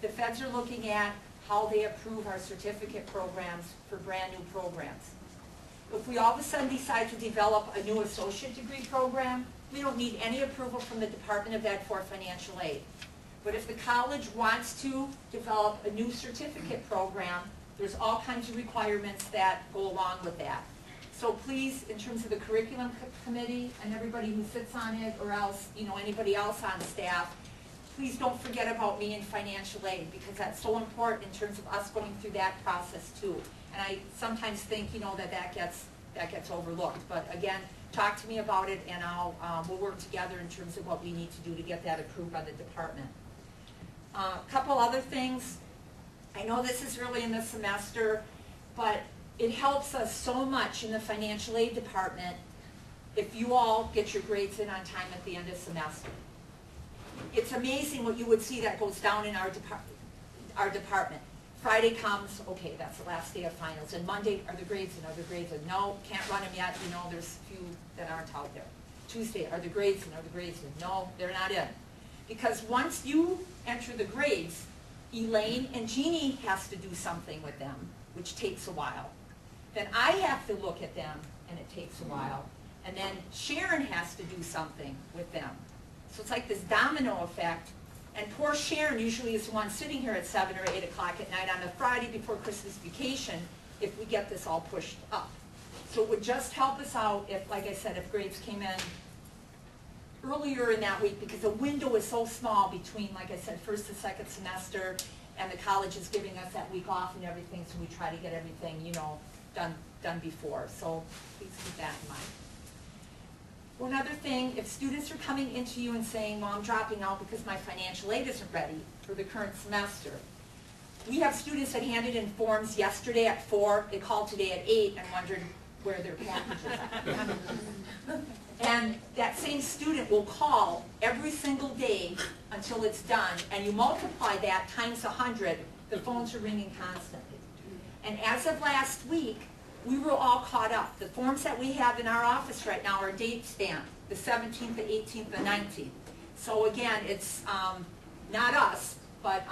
the feds are looking at how they approve our certificate programs for brand new programs. If we all of a sudden decide to develop a new associate degree program, we don't need any approval from the Department of Ed for financial aid. But if the college wants to develop a new certificate program, there's all kinds of requirements that go along with that. So please, in terms of the curriculum committee and everybody who sits on it, or else, anybody else on staff, please don't forget about me and financial aid, because that's so important in terms of us going through that process too. And I sometimes think, that gets overlooked. But again, talk to me about it, and we'll work together in terms of what we need to do to get that approved by the department. A couple other things. I know this is early in the semester, but it helps us so much in the financial aid department if you all get your grades in on time at the end of semester. It's amazing what you would see that goes down in our department. Friday comes, okay, that's the last day of finals, and Monday, are the grades in? Are the grades in? No, can't run them yet, there's a few that aren't out there. Tuesday, are the grades in? Are the grades in? No, they're not in. Because once you enter the grades, Elaine and Jeannie has to do something with them, which takes a while. Then I have to look at them, and it takes a while. And then Sharon has to do something with them. So it's like this domino effect. And poor Sharon usually is the one sitting here at 7 or 8 o'clock at night on the Friday before Christmas vacation if we get this all pushed up. So it would just help us out if, like I said, if grades came in earlier in that week, because the window is so small between, like I said, first and second semester, and the college is giving us that week off and everything, so we try to get everything, you know, done before. So please keep that in mind. One other thing, if students are coming into you and saying, well, I'm dropping out because my financial aid isn't ready for the current semester, we have students that handed in forms yesterday at 4, they called today at 8 and wondered where their packages are. And that same student will call every single day until it's done, and you multiply that times 100, the phones are ringing constantly. And as of last week, we were all caught up. The forms that we have in our office right now are date stamped, the 17th, the 18th, the 19th. So again, it's not us, but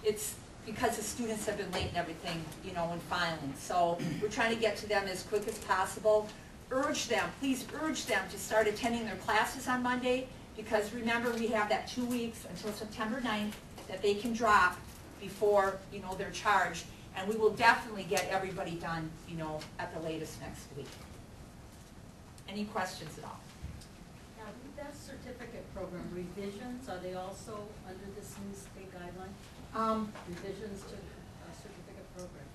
it's because the students have been late and everything, you know, in filing. So we're trying to get to them as quick as possible. Urge them, please urge them to start attending their classes on Monday, because remember, we have that 2 weeks until September 9th that they can drop before, you know, they're charged. And we will definitely get everybody done, you know, at the latest next week. Any questions at all? Now, that certificate program, revisions, are they also under this new state guideline? Revisions to certificate program?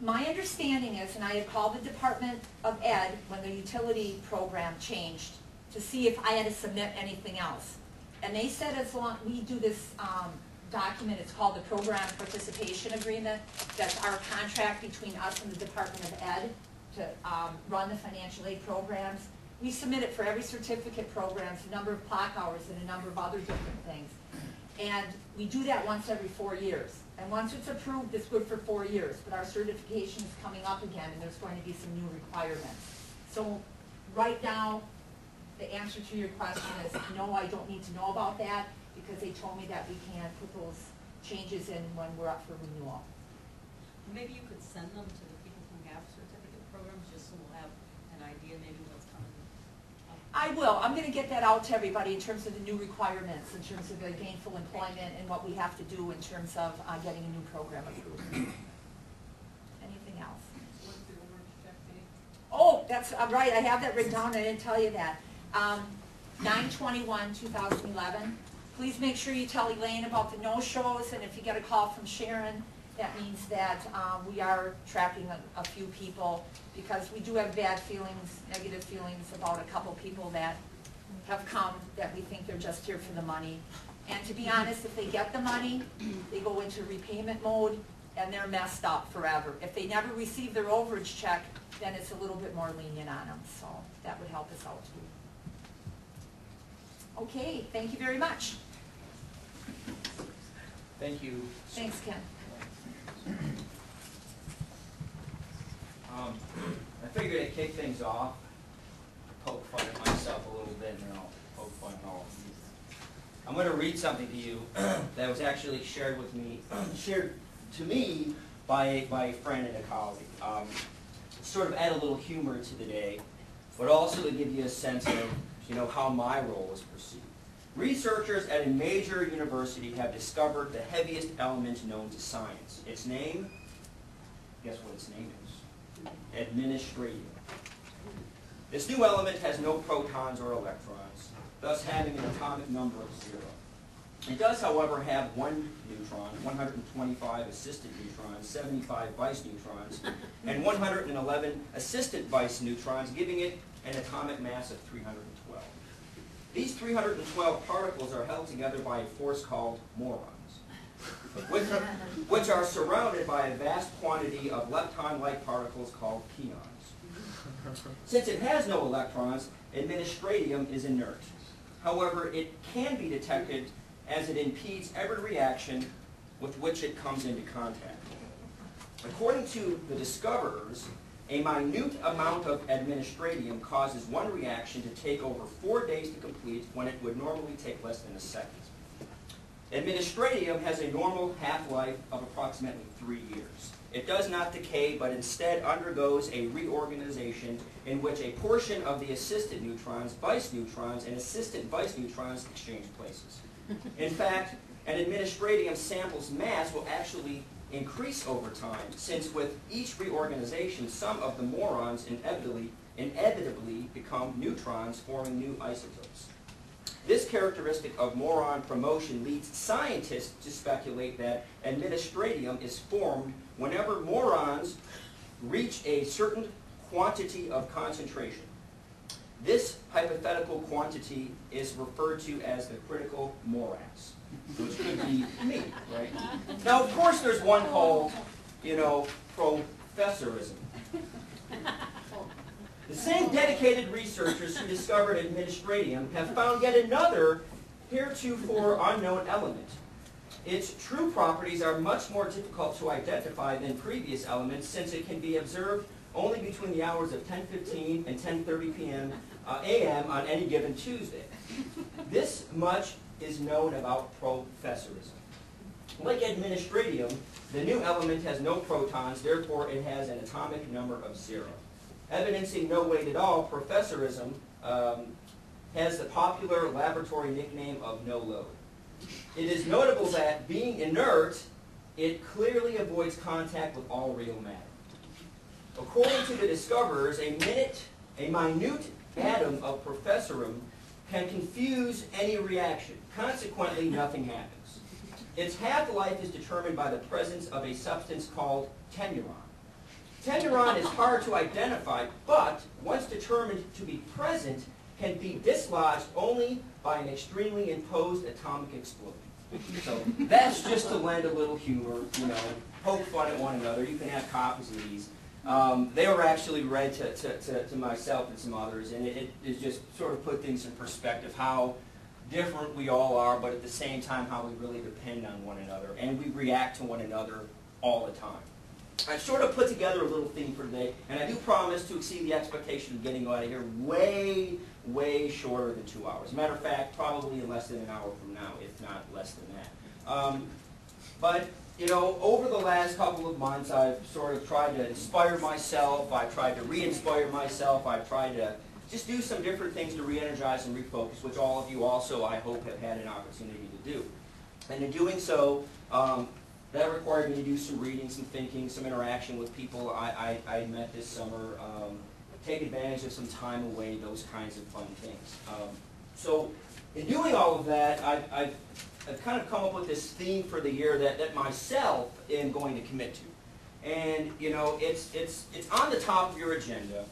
My understanding is, and I had called the Department of Ed when the utility program changed to see if I had to submit anything else. And they said as long we do this document, it's called the Program Participation Agreement. That's our contract between us and the Department of Ed to run the financial aid programs. We submit it for every certificate program, a number of clock hours and a number of other different things. And we do that once every 4 years. And once it's approved, it's good for 4 years. But our certification is coming up again, and there's going to be some new requirements. So right now, the answer to your question is no, I don't need to know about that, because they told me that we can put those changes in when we're up for renewal. Maybe you could send them to the people who have certificate programs, just so we'll have an idea maybe what's coming up. I will. I'm going to get that out to everybody in terms of the new requirements, in terms of the gainful employment and what we have to do in terms of getting a new program approved. Anything else? What's the orange check date? Oh, that's right. I have that written down. I didn't tell you that. 9/21/2011. Please make sure you tell Elaine about the no-shows, and if you get a call from Sharon, that means that we are tracking a few people, because we do have bad feelings, negative feelings about a couple people that have come that we think they're just here for the money. And to be honest, if they get the money, they go into repayment mode, and they're messed up forever. If they never receive their overage check, then it's a little bit more lenient on them, so that would help us out too. Okay, thank you very much. Thank you. Thanks, Ken. I figured I'd kick things off, poke fun at myself a little bit, and then I'll poke fun at all of you. I'm going to read something to you that was actually shared to me by a friend and a colleague. Sort of add a little humor to the day, but also to give you a sense of, you know, how my role is perceived. Researchers at a major university have discovered the heaviest element known to science. Its name, guess what its name is? Administratium. This new element has no protons or electrons, thus having an atomic number of 0. It does, however, have 1 neutron, 125 assistant neutrons, 75 vice neutrons, and 111 assistant vice neutrons, giving it an atomic mass of 312. These 312 particles are held together by a force called morons, which are surrounded by a vast quantity of lepton-like particles called pions. Since it has no electrons, administratium is inert. However, it can be detected as it impedes every reaction with which it comes into contact. According to the discoverers, a minute amount of administratium causes one reaction to take over 4 days to complete when it would normally take less than a second. Administratium has a normal half-life of approximately 3 years. It does not decay, but instead undergoes a reorganization in which a portion of the assisted neutrons, vice neutrons, and assistant vice neutrons exchange places. In fact, an administratium sample's mass will actually increase over time, since with each reorganization, some of the morons inevitably become neutrons, forming new isotopes. This characteristic of moron promotion leads scientists to speculate that administratium is formed whenever morons reach a certain quantity of concentration. This hypothetical quantity is referred to as the critical morass, which could be me, right? Now, of course, there's one called, professorism. The same dedicated researchers who discovered administratium have found yet another heretofore unknown element. Its true properties are much more difficult to identify than previous elements, since it can be observed only between the hours of 10:15 and 10:30 p.m. a.m. on any given Tuesday. This much is known about professorism. Like administratium, the new element has no protons, therefore it has an atomic number of 0. Evidencing no weight at all, professorism has the popular laboratory nickname of no load. It is notable that, being inert, it clearly avoids contact with all real matter. According to the discoverers, a minute atom of professorum can confuse any reaction. Consequently, nothing happens. Its half-life is determined by the presence of a substance called tenuron. Tenuron is hard to identify, but once determined to be present, can be dislodged only by an extremely imposed atomic explosion. So that's just to lend a little humor, poke fun at one another. You can have copies of these. They were actually read to myself and some others, and it just sort of put things in perspective, how different we all are, but at the same time how we really depend on one another, and we react to one another all the time. I've sort of put together a little theme for today, and I do promise to exceed the expectation of getting out of here way, way shorter than 2 hours. As a matter of fact, probably in less than an hour from now, if not less than that. But over the last couple of months, I've sort of tried to inspire myself. I've tried to re-inspire myself. I've tried to just do some different things to re-energize and refocus, which all of you also, I hope, have had an opportunity to do. And in doing so, that required me to do some reading, some thinking, some interaction with people I met this summer, take advantage of some time away, those kinds of fun things. So in doing all of that, I've kind of come up with this theme for the year that myself am going to commit to. And, it's on the top of your agenda.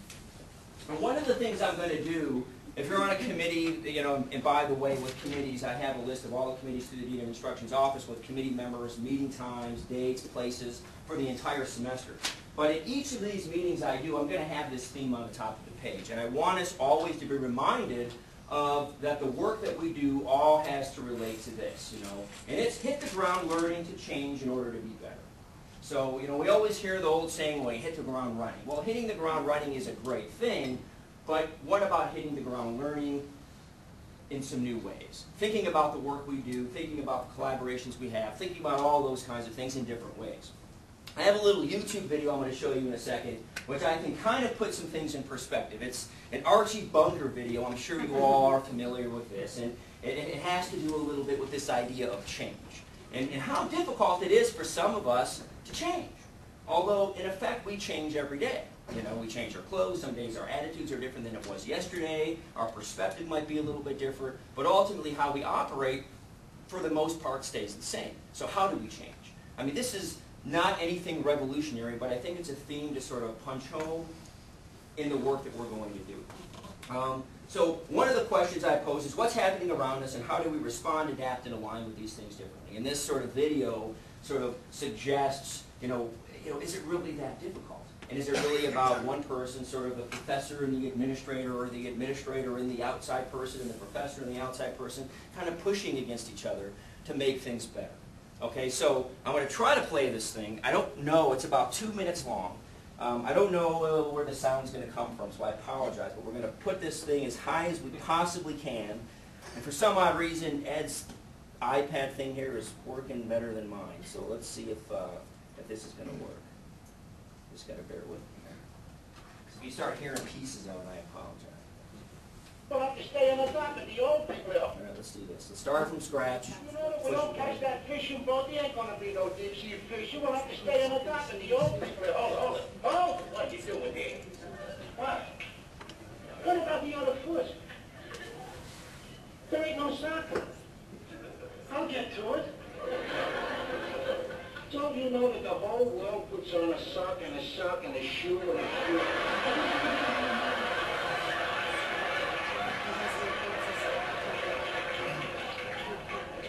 And one of the things I'm going to do, if you're on a committee, and by the way, with committees, I have a list of all the committees through the Dean of Instruction's office with committee members, meeting times, dates, places for the entire semester. But at each of these meetings I do, I'm going to have this theme on the top of the page. And I want us always to be reminded of that the work that we do all has to relate to this, And it's hit the ground learning to change in order to be better. So, we always hear the old saying, well, you hit the ground running. Well, hitting the ground running is a great thing, but what about hitting the ground learning in some new ways? Thinking about the work we do, thinking about the collaborations we have, thinking about all those kinds of things in different ways. I have a little YouTube video I'm going to show you in a second, which I think kind of put some things in perspective. It's an Archie Bunker video. I'm sure you all are familiar with this, and it has to do a little bit with this idea of change and how difficult it is for some of us to change. Although, in effect, we change every day. We change our clothes. Some days our attitudes are different than it was yesterday. Our perspective might be a little bit different. But ultimately, how we operate, for the most part, stays the same. So how do we change? I mean, this is not anything revolutionary, but I think it's a theme to sort of punch home in the work that we're going to do. So one of the questions I pose is, what's happening around us, and how do we respond, adapt, and align with these things differently? And this sort of video sort of suggests, is it really that difficult? And is it really about one person, sort of the professor and the administrator, or the administrator and the outside person, and the professor and the outside person, kind of pushing against each other to make things better? Okay, so I'm going to try to play this thing. I don't know, it's about 2 minutes long. I don't know where the sound's going to come from, so I apologize, but we're going to put this thing as high as we possibly can. And for some odd reason, Ed's iPad thing here is working better than mine, so let's see if this is going to work. Just got to bear with me. If you start hearing pieces of it, I apologize. We'll have to stay on the dock of the old big wheel. All right, let's do this. Let's start from scratch. If we don't catch that fishing boat, there ain't gonna be no deep sea fishing. We'll have to stay on the dock of the old big wheel. Hold it. What you doing here? What? What about the other foot? There ain't no sock on. I'll get to it. Don't you know that the whole world puts on a sock and a sock and a shoe and a shoe?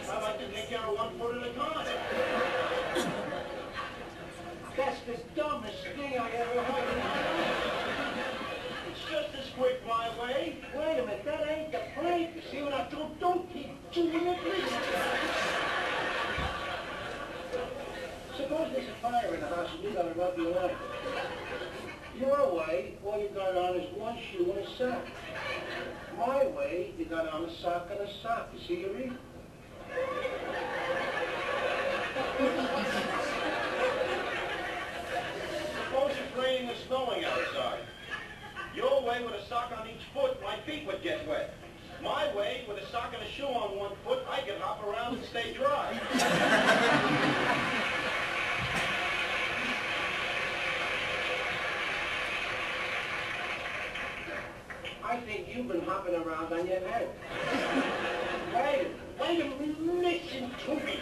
I like to take care of one foot at a time. That's the dumbest thing I ever heard in my life. It's just as quick my way. Wait a minute, that ain't the point. You see what I do? Don't keep doing it, please. Suppose there's a fire in the house and you gotta rub your leg. Your way, all you got on is one shoe and a sock. My way, you got on a sock and a sock. You see your reason? Suppose it's raining or snowing outside. Your way, with a sock on each foot, my feet would get wet. My way, with a sock and a shoe on one foot, I can hop around and stay dry. I think you've been hopping around on your head. Wait a minute, listen to me.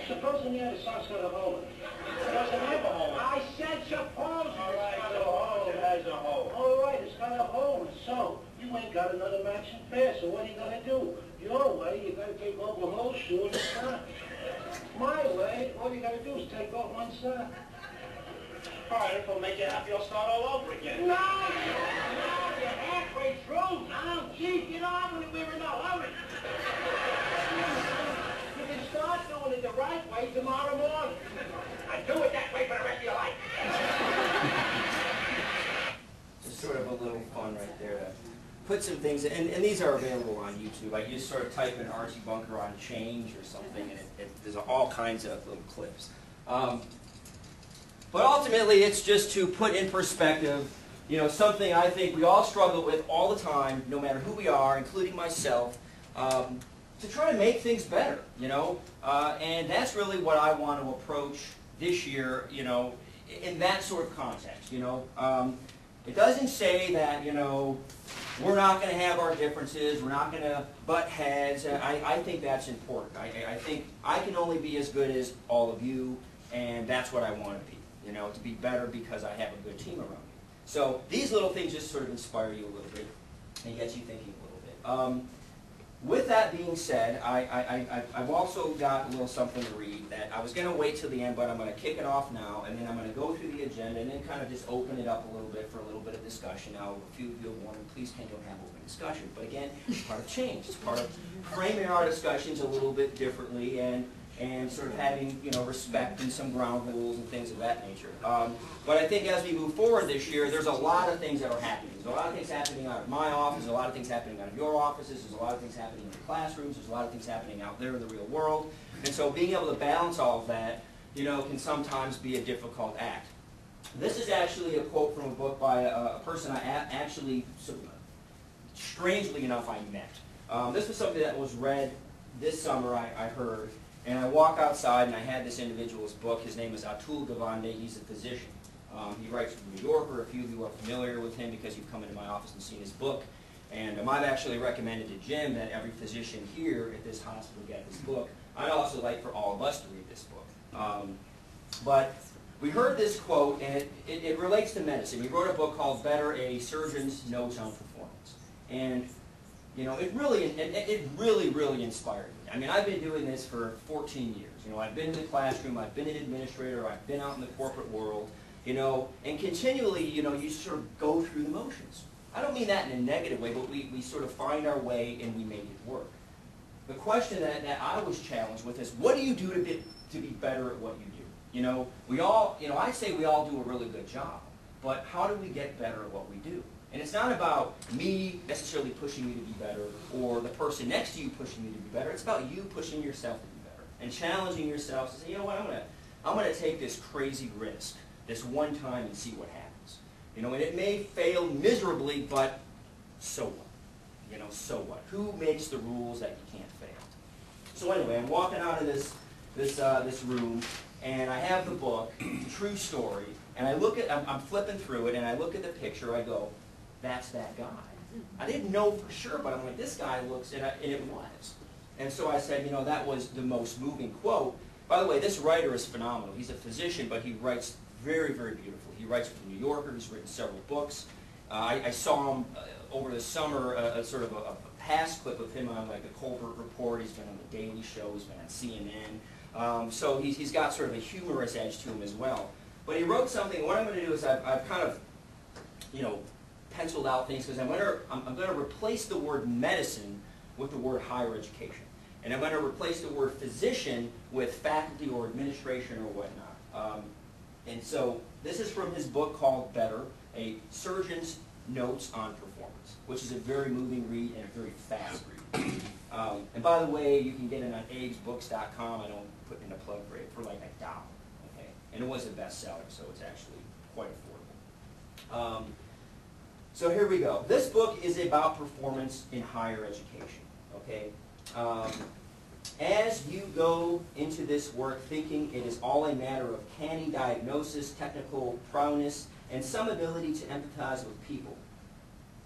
Supposing you had a sock's got a hole in it. It doesn't have a hole in it. I said suppose it's got a hole. It has a hole. All right, it's got a hole. So, you ain't got another matching pair, so what are you going to do? Your way, you got to take off a whole shoe and a sock. My way, all you got to do is take off one sock. All right, if I'll make you happy, I'll start all over again. No, you're halfway through now. Gee, get on with it, we're in a hurry. You can start doing it the right way tomorrow morning. And do it that way for the rest of your life. Just sort of a little fun right there to put some things, and these are available on YouTube. I just sort of type in Archie Bunker on change or something, and there's all kinds of little clips. But ultimately, it's just to put in perspective, you know, something I think we all struggle with all the time, no matter who we are, including myself, to try to make things better, you know. And that's really what I want to approach this year, you know, in that sort of context, you know. It doesn't say that, you know, we're not going to have our differences, we're not going to butt heads. I think that's important. I think I can only be as good as all of you, and that's what I want to be. You know, to be better because I have a good team around me. So these little things just sort of inspire you a little bit and get you thinking a little bit. With that being said, I've also got a little something to read that I was going to wait till the end, but I'm going to kick it off now, and then I'm going to go through the agenda and then kind of just open it up a little bit for a little bit of discussion. Now, a few of you have warned, please don't have open discussion. But again, it's part of change. It's part of framing our discussions a little bit differently and sort of having, you know, respect and some ground rules and things of that nature. But I think as we move forward this year, there's a lot of things that are happening. There's a lot of things happening out of my office, there's a lot of things happening out of your offices, there's a lot of things happening in the classrooms, there's a lot of things happening out there in the real world. And so being able to balance all of that, you know, can sometimes be a difficult act. This is actually a quote from a book by a person I actually, strangely enough, I met. This was something that was read this summer, I heard. And I walk outside and I had this individual's book. His name is Atul Gawande. He's a physician. He writes for the New Yorker. A few of you are familiar with him because you've come into my office and seen his book. And I've actually recommended to Jim that every physician here at this hospital get this book. I'd also like for all of us to read this book. But we heard this quote, and it relates to medicine. He wrote a book called Better, A Surgeon's Notes on Performance. And you know, it really inspired me. I mean, I've been doing this for 14 years. You know, I've been in the classroom, I've been an administrator, I've been out in the corporate world, you know, and continually, you know, you sort of go through the motions. I don't mean that in a negative way, but we sort of find our way and we make it work. The question that I was challenged with is, what do you do to be better at what you do? You know, we all, you know, I say we all do a really good job, but how do we get better at what we do? And it's not about me necessarily pushing you to be better or the person next to you pushing you to be better. It's about you pushing yourself to be better and challenging yourself to say, you know what, I'm gonna take this crazy risk this one time and see what happens. You know, and it may fail miserably, but so what? You know, so what? Who makes the rules that you can't fail? So anyway, I'm walking out of this room, and I have the book, True Story, and I look at, I'm flipping through it, and I look at the picture, I go, that's that guy. I didn't know for sure, but I'm like, this guy looks, and it was. And so I said, you know, that was the most moving quote. By the way, this writer is phenomenal. He's a physician, but he writes very, very beautifully. He writes for the New Yorker. He's written several books. I saw him over the summer, sort of a past clip of him on like the Colbert Report. He's been on the Daily Show. He's been on CNN. So he's got sort of a humorous edge to him as well. But he wrote something. What I'm going to do is I've kind of, you know, penciled out things because I'm going to replace the word medicine with the word higher education. And I'm going to replace the word physician with faculty or administration or whatnot. And so this is from his book called Better, A Surgeon's Notes on Performance, which is a very moving read and a very fast read. And by the way, you can get it on AbesBooks.com. I don't put in a plug for it, for like $1. Okay? And it was a bestseller, so it's actually quite affordable. So here we go. This book is about performance in higher education. Okay? As you go into this work thinking it is all a matter of canny diagnosis, technical prowess, and some ability to empathize with people.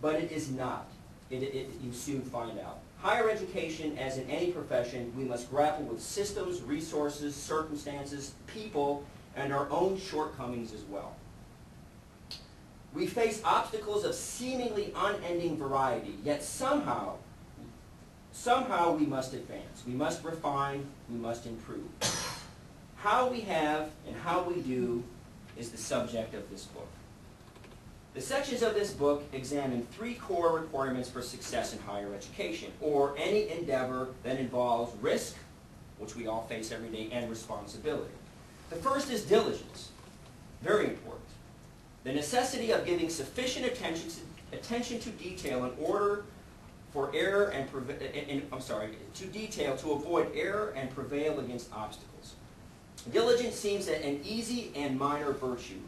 But it is not. You soon find out. Higher education, as in any profession, we must grapple with systems, resources, circumstances, people, and our own shortcomings as well. We face obstacles of seemingly unending variety, yet somehow we must advance. We must refine. We must improve. How we have and how we do is the subject of this book. The sections of this book examine 3 core requirements for success in higher education, or any endeavor that involves risk, which we all face every day, and responsibility. The first is diligence. Very important. The necessity of giving sufficient attention to detail in order for error and to avoid error and prevail against obstacles. Diligence seems an easy and minor virtue.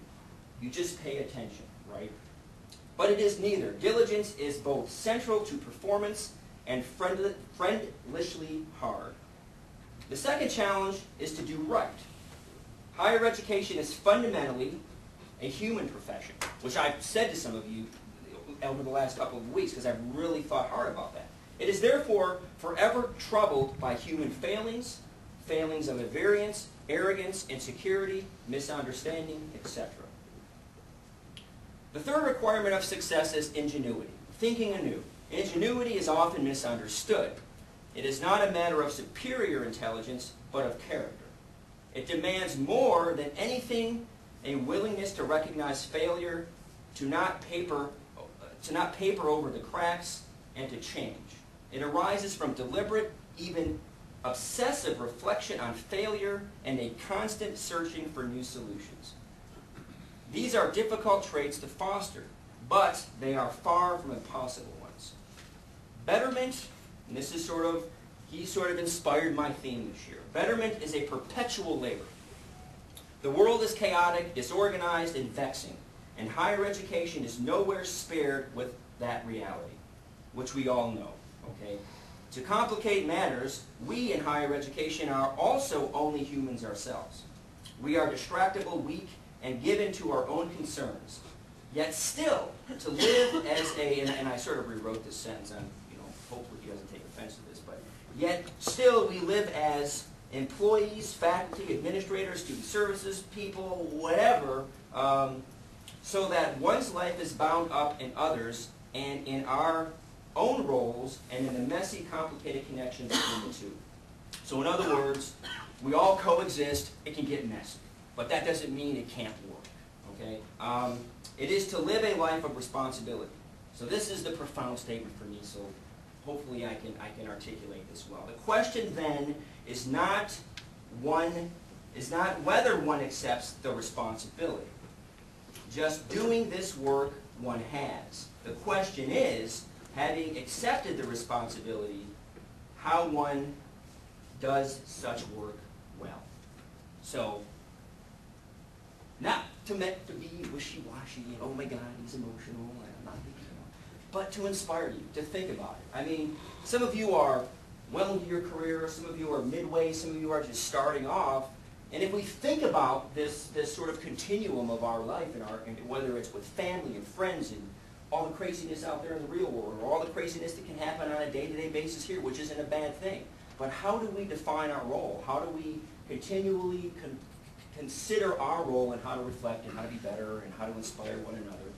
You just pay attention, right? But it is neither. Diligence is both central to performance and friendlishly hard. The second challenge is to do right. Higher education is fundamentally a human profession, which I've said to some of you over the last couple of weeks because I've really thought hard about that. It is therefore forever troubled by human failings, failings of variance, arrogance, insecurity, misunderstanding, etc. The third requirement of success is ingenuity, thinking anew. Ingenuity is often misunderstood. It is not a matter of superior intelligence, but of character. It demands more than anything a willingness to recognize failure, to not paper over the cracks, and to change. It arises from deliberate, even obsessive reflection on failure and a constant searching for new solutions. These are difficult traits to foster, but they are far from impossible ones. Betterment, and this is he sort of inspired my theme this year. Betterment is a perpetual labor. The world is chaotic, disorganized, and vexing, and higher education is nowhere spared with that reality, which we all know, okay? To complicate matters, we in higher education are also only humans ourselves. We are distractible, weak, and given to our own concerns. Yet still, to live as and I sort of rewrote this sentence, and hopefully he doesn't take offense to this, but yet still we live as employees, faculty, administrators, student services, people, whatever, so that one's life is bound up in others and in our own roles and in the messy, complicated connections between the two. So in other words, we all coexist. It can get messy, but that doesn't mean it can't work, okay? It is to live a life of responsibility. So this is the profound statement for me, so hopefully I can articulate this well. The question then is not whether one accepts the responsibility. Just doing this work one has. The question is, having accepted the responsibility, how one does such work well. So, not to be wishy-washy, oh my God, he's emotional, I'm not thinking, but to inspire you, to think about it. I mean, some of you are well into your career, some of you are midway, some of you are just starting off, and if we think about this sort of continuum of our life, and whether it's with family and friends and all the craziness out there in the real world, or all the craziness that can happen on a day-to-day basis here, which isn't a bad thing. But how do we define our role? How do we continually consider our role and how to reflect and how to be better and how to inspire one another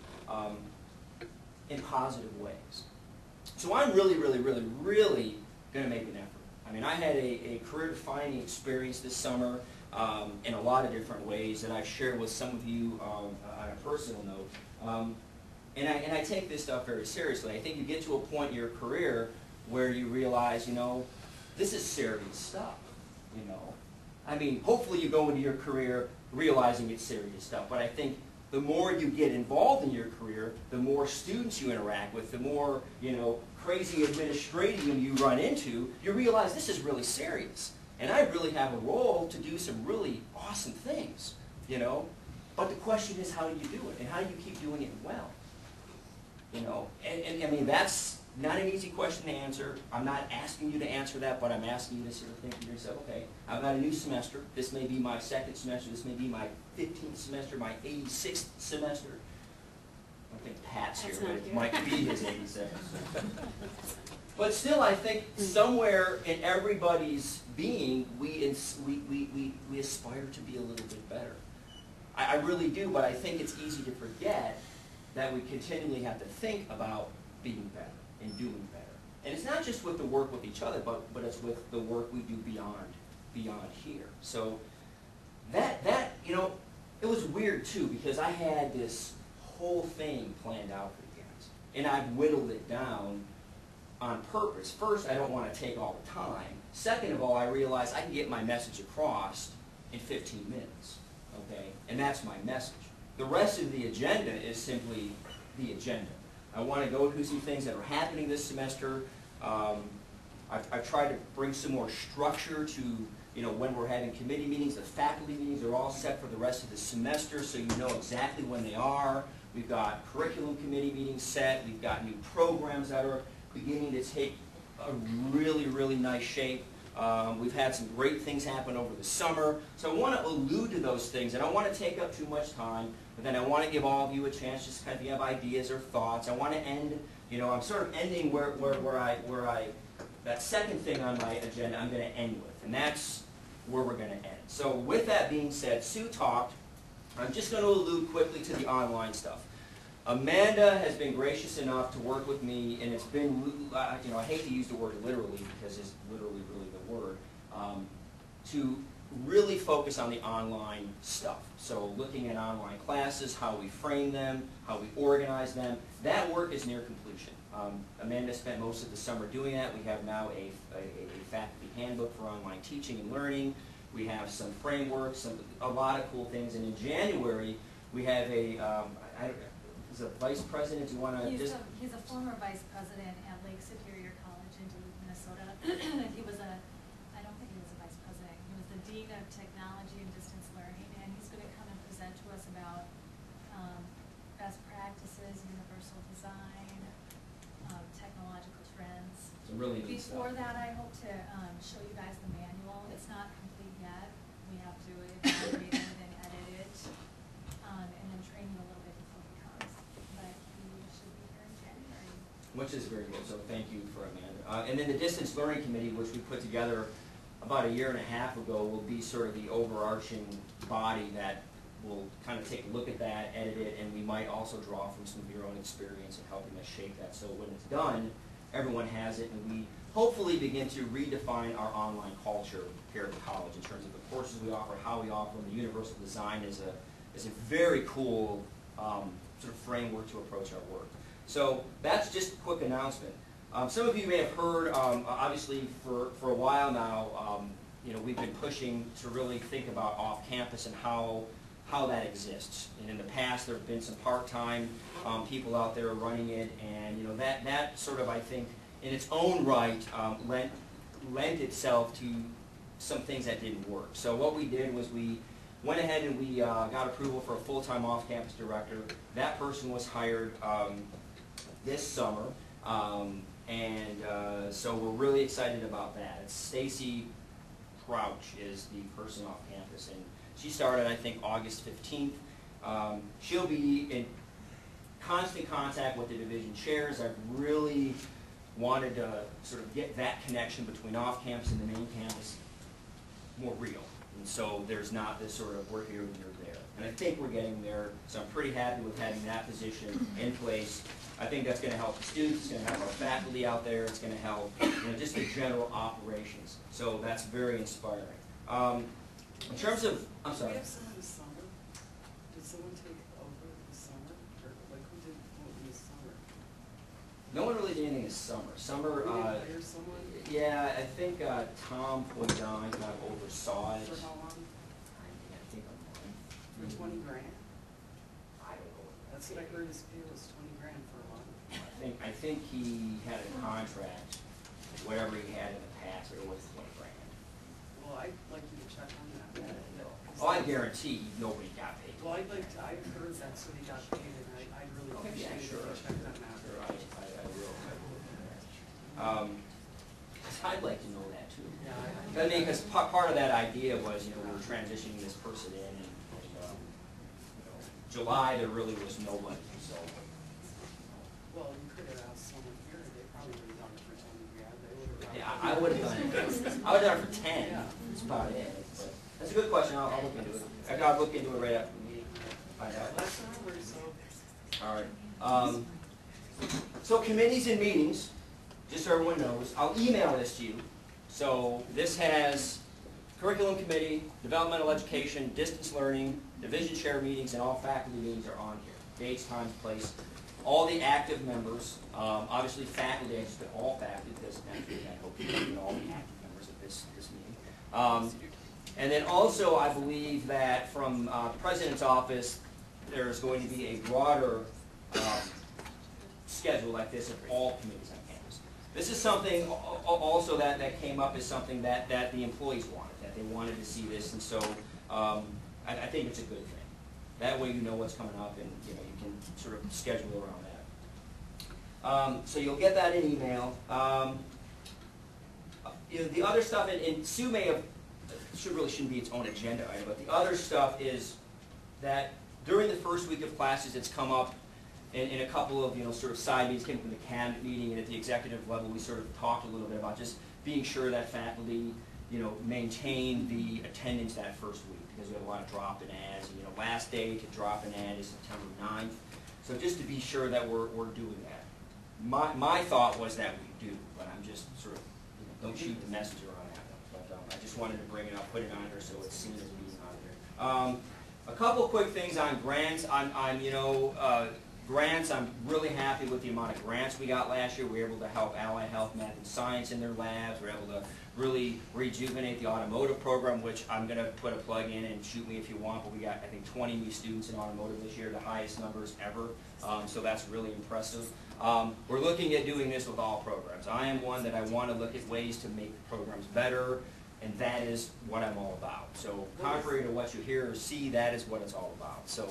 in positive ways? So I'm really going to make an effort. I mean, I had a career-defining experience this summer in a lot of different ways that I've shared with some of you on a personal note. And I take this stuff very seriously. I think you get to a point in your career where you realize, you know, this is serious stuff, you know. I mean, hopefully you go into your career realizing it's serious stuff, but I think the more you get involved in your career, the more students you interact with, the more, you know, crazy administration you run into, you realize this is really serious. And I really have a role to do some really awesome things, you know. But the question is, how do you do it? And how do you keep doing it well? You know, and I mean, that's not an easy question to answer. I'm not asking you to answer that, but I'm asking you to sort of think to yourself, okay, I've got a new semester. This may be my second semester. This may be my 15th semester, my 86th semester. I don't think Pat's here, but it might be his 87th. But still, I think somewhere in everybody's being, we aspire to be a little bit better. I really do, but I think it's easy to forget that we continually have to think about being better and doing better. And it's not just with the work with each other, but it's with the work we do beyond here. So that you know, it was weird too, because I had this whole thing planned out for you guys. And I've whittled it down on purpose. First, I don't want to take all the time. Second of all, I realize I can get my message across in 15 minutes. Okay? And that's my message. The rest of the agenda is simply the agenda. I want to go through some things that are happening this semester. I've tried to bring some more structure to, you know, when we're having committee meetings. The faculty meetings are all set for the rest of the semester, so you know exactly when they are. We've got curriculum committee meetings set. We've got new programs that are beginning to take a really nice shape. We've had some great things happen over the summer. So I want to allude to those things, and I don't want to take up too much time, but then I want to give all of you a chance just kind of, if you have ideas or thoughts. I want to end, you know, I'm sort of ending where that second thing on my agenda I'm going to end with, and that's where we're going to end. So with that being said, Sue talked. I'm just going to allude quickly to the online stuff. Amanda has been gracious enough to work with me, and it's been, you know, I hate to use the word literally because it's literally really the word, to really focus on the online stuff. So looking at online classes, how we frame them, how we organize them, that work is near completion. Amanda spent most of the summer doing that. We have now a faculty handbook for online teaching and learning. We have some frameworks, a lot of cool things, and in January we have is a vice president. Do you want to He's a former vice president at Lake Superior College in Duluth, Minnesota. He was I don't think he was a vice president. He was the dean of technology and distance learning, and he's going to come and present to us about best practices, universal design, technological trends. Some really neat stuff. Before that, I hope to show you guys the manual. It's not complete yet. We have to evaluate it and edit it, and then train you a little bit before he comes. But he should be here in January. Which is very good, so thank you for Amanda. And then the Distance Learning Committee, which we put together about a year and a half ago, will be sort of the overarching body that will kind of take a look at that, edit it, and we might also draw from some of your own experience in helping us shape that. So when it's done, everyone has it, and we hopefully begin to redefine our online culture here at the college in terms of the courses we offer, how we offer them. The universal design is a very cool sort of framework to approach our work. So that's just a quick announcement. Some of you may have heard, obviously for a while now, you know, we've been pushing to really think about off-campus and how that exists. And in the past, there have been some part-time people out there running it, and you know that sort of, I think, in its own right, lent itself to some things that didn't work. So what we did was we went ahead and we got approval for a full-time off-campus director. That person was hired this summer, so we're really excited about that. It's Stacy Crouch is the person off campus, and she started, I think, August 15th. She'll be constant contact with the division chairs. I've really wanted to sort of get that connection between off-campus and the main campus more real. And so there's not this sort of we're here and you're there. And I think we're getting there, so I'm pretty happy with having that position in place. I think that's going to help the students, it's going to help our faculty out there, it's going to help just the general operations. So that's very inspiring. In terms of, I'm sorry. Do we have someone this summer? Did someone take over this summer? Or like who did what in the summer? No one really did anything this summer. Summer, Did they hire someone? yeah, I think Tom Poydon kind of oversaw it. For how long? I think a month. For 20 grand? I don't know. That's what I heard his pay was 20 grand for a month. I think he had a contract, whatever he had in the past, but it was 20 grand. Well, I'd like you to check on that. Oh, I guarantee nobody got paid. Well, I'd heard that's what he got paid, and I'd really Okay, yeah, appreciate sure. if you checked on that. Sure, I will. I'd like to know that too. Yeah, I mean, because part of that idea was, we were transitioning this person in, and July there really was nobody, so. Well, you could have asked someone here, they probably would have done it for 20 grand, they would have. Yeah, I would have done it. I would have done it for 10. Yeah. That's about it. But that's a good question. I'll look into it. I'll look into it right after the meeting. Find out. Last number, so. All right. So committees and meetings, just so everyone knows, I'll email this to you. So this has curriculum committee, developmental education, distance learning, division chair meetings, and all faculty meetings are on here. Dates, times, place. All the active members, obviously faculty, I just put all faculty because naturally I hope you know all the active members of this meeting. And then also I believe that from the President's office, there's going to be a broader schedule like this of all committees on campus. This is something also that came up as something that the employees wanted, that they wanted to see this, and so I think it's a good thing. That way you know what's coming up, and you can sort of schedule around that. So you'll get that in email. The other stuff, and Sue may have, shouldn't be its own agenda item, but the other stuff is that during the first week of classes, it's come up in a couple of sort of side meetings, came from the cabinet meeting, and at the executive level, we sort of talked a little bit about just being sure that faculty maintain the attendance that first week, because we have a lot of drop-in ads. Last day to drop an ad is September 9th. So just to be sure that we're doing that. My thought was that we do, but I'm just sort of, don't shoot the messenger on that one. But I just wanted to bring it up, put it on there so it's seen as being on there. A couple of quick things on grants. Grants, I'm really happy with the amount of grants we got last year. We were able to help Allied Health, Math, and Science in their labs. We were able to really rejuvenate the automotive program, which I'm going to put a plug in, and shoot me if you want, but we got, I think, 20 new students in automotive this year, the highest numbers ever, so that's really impressive. We're looking at doing this with all programs. I am one that I want to look at ways to make the programs better, and that is what I'm all about. So contrary to what you hear or see, that is what it's all about. So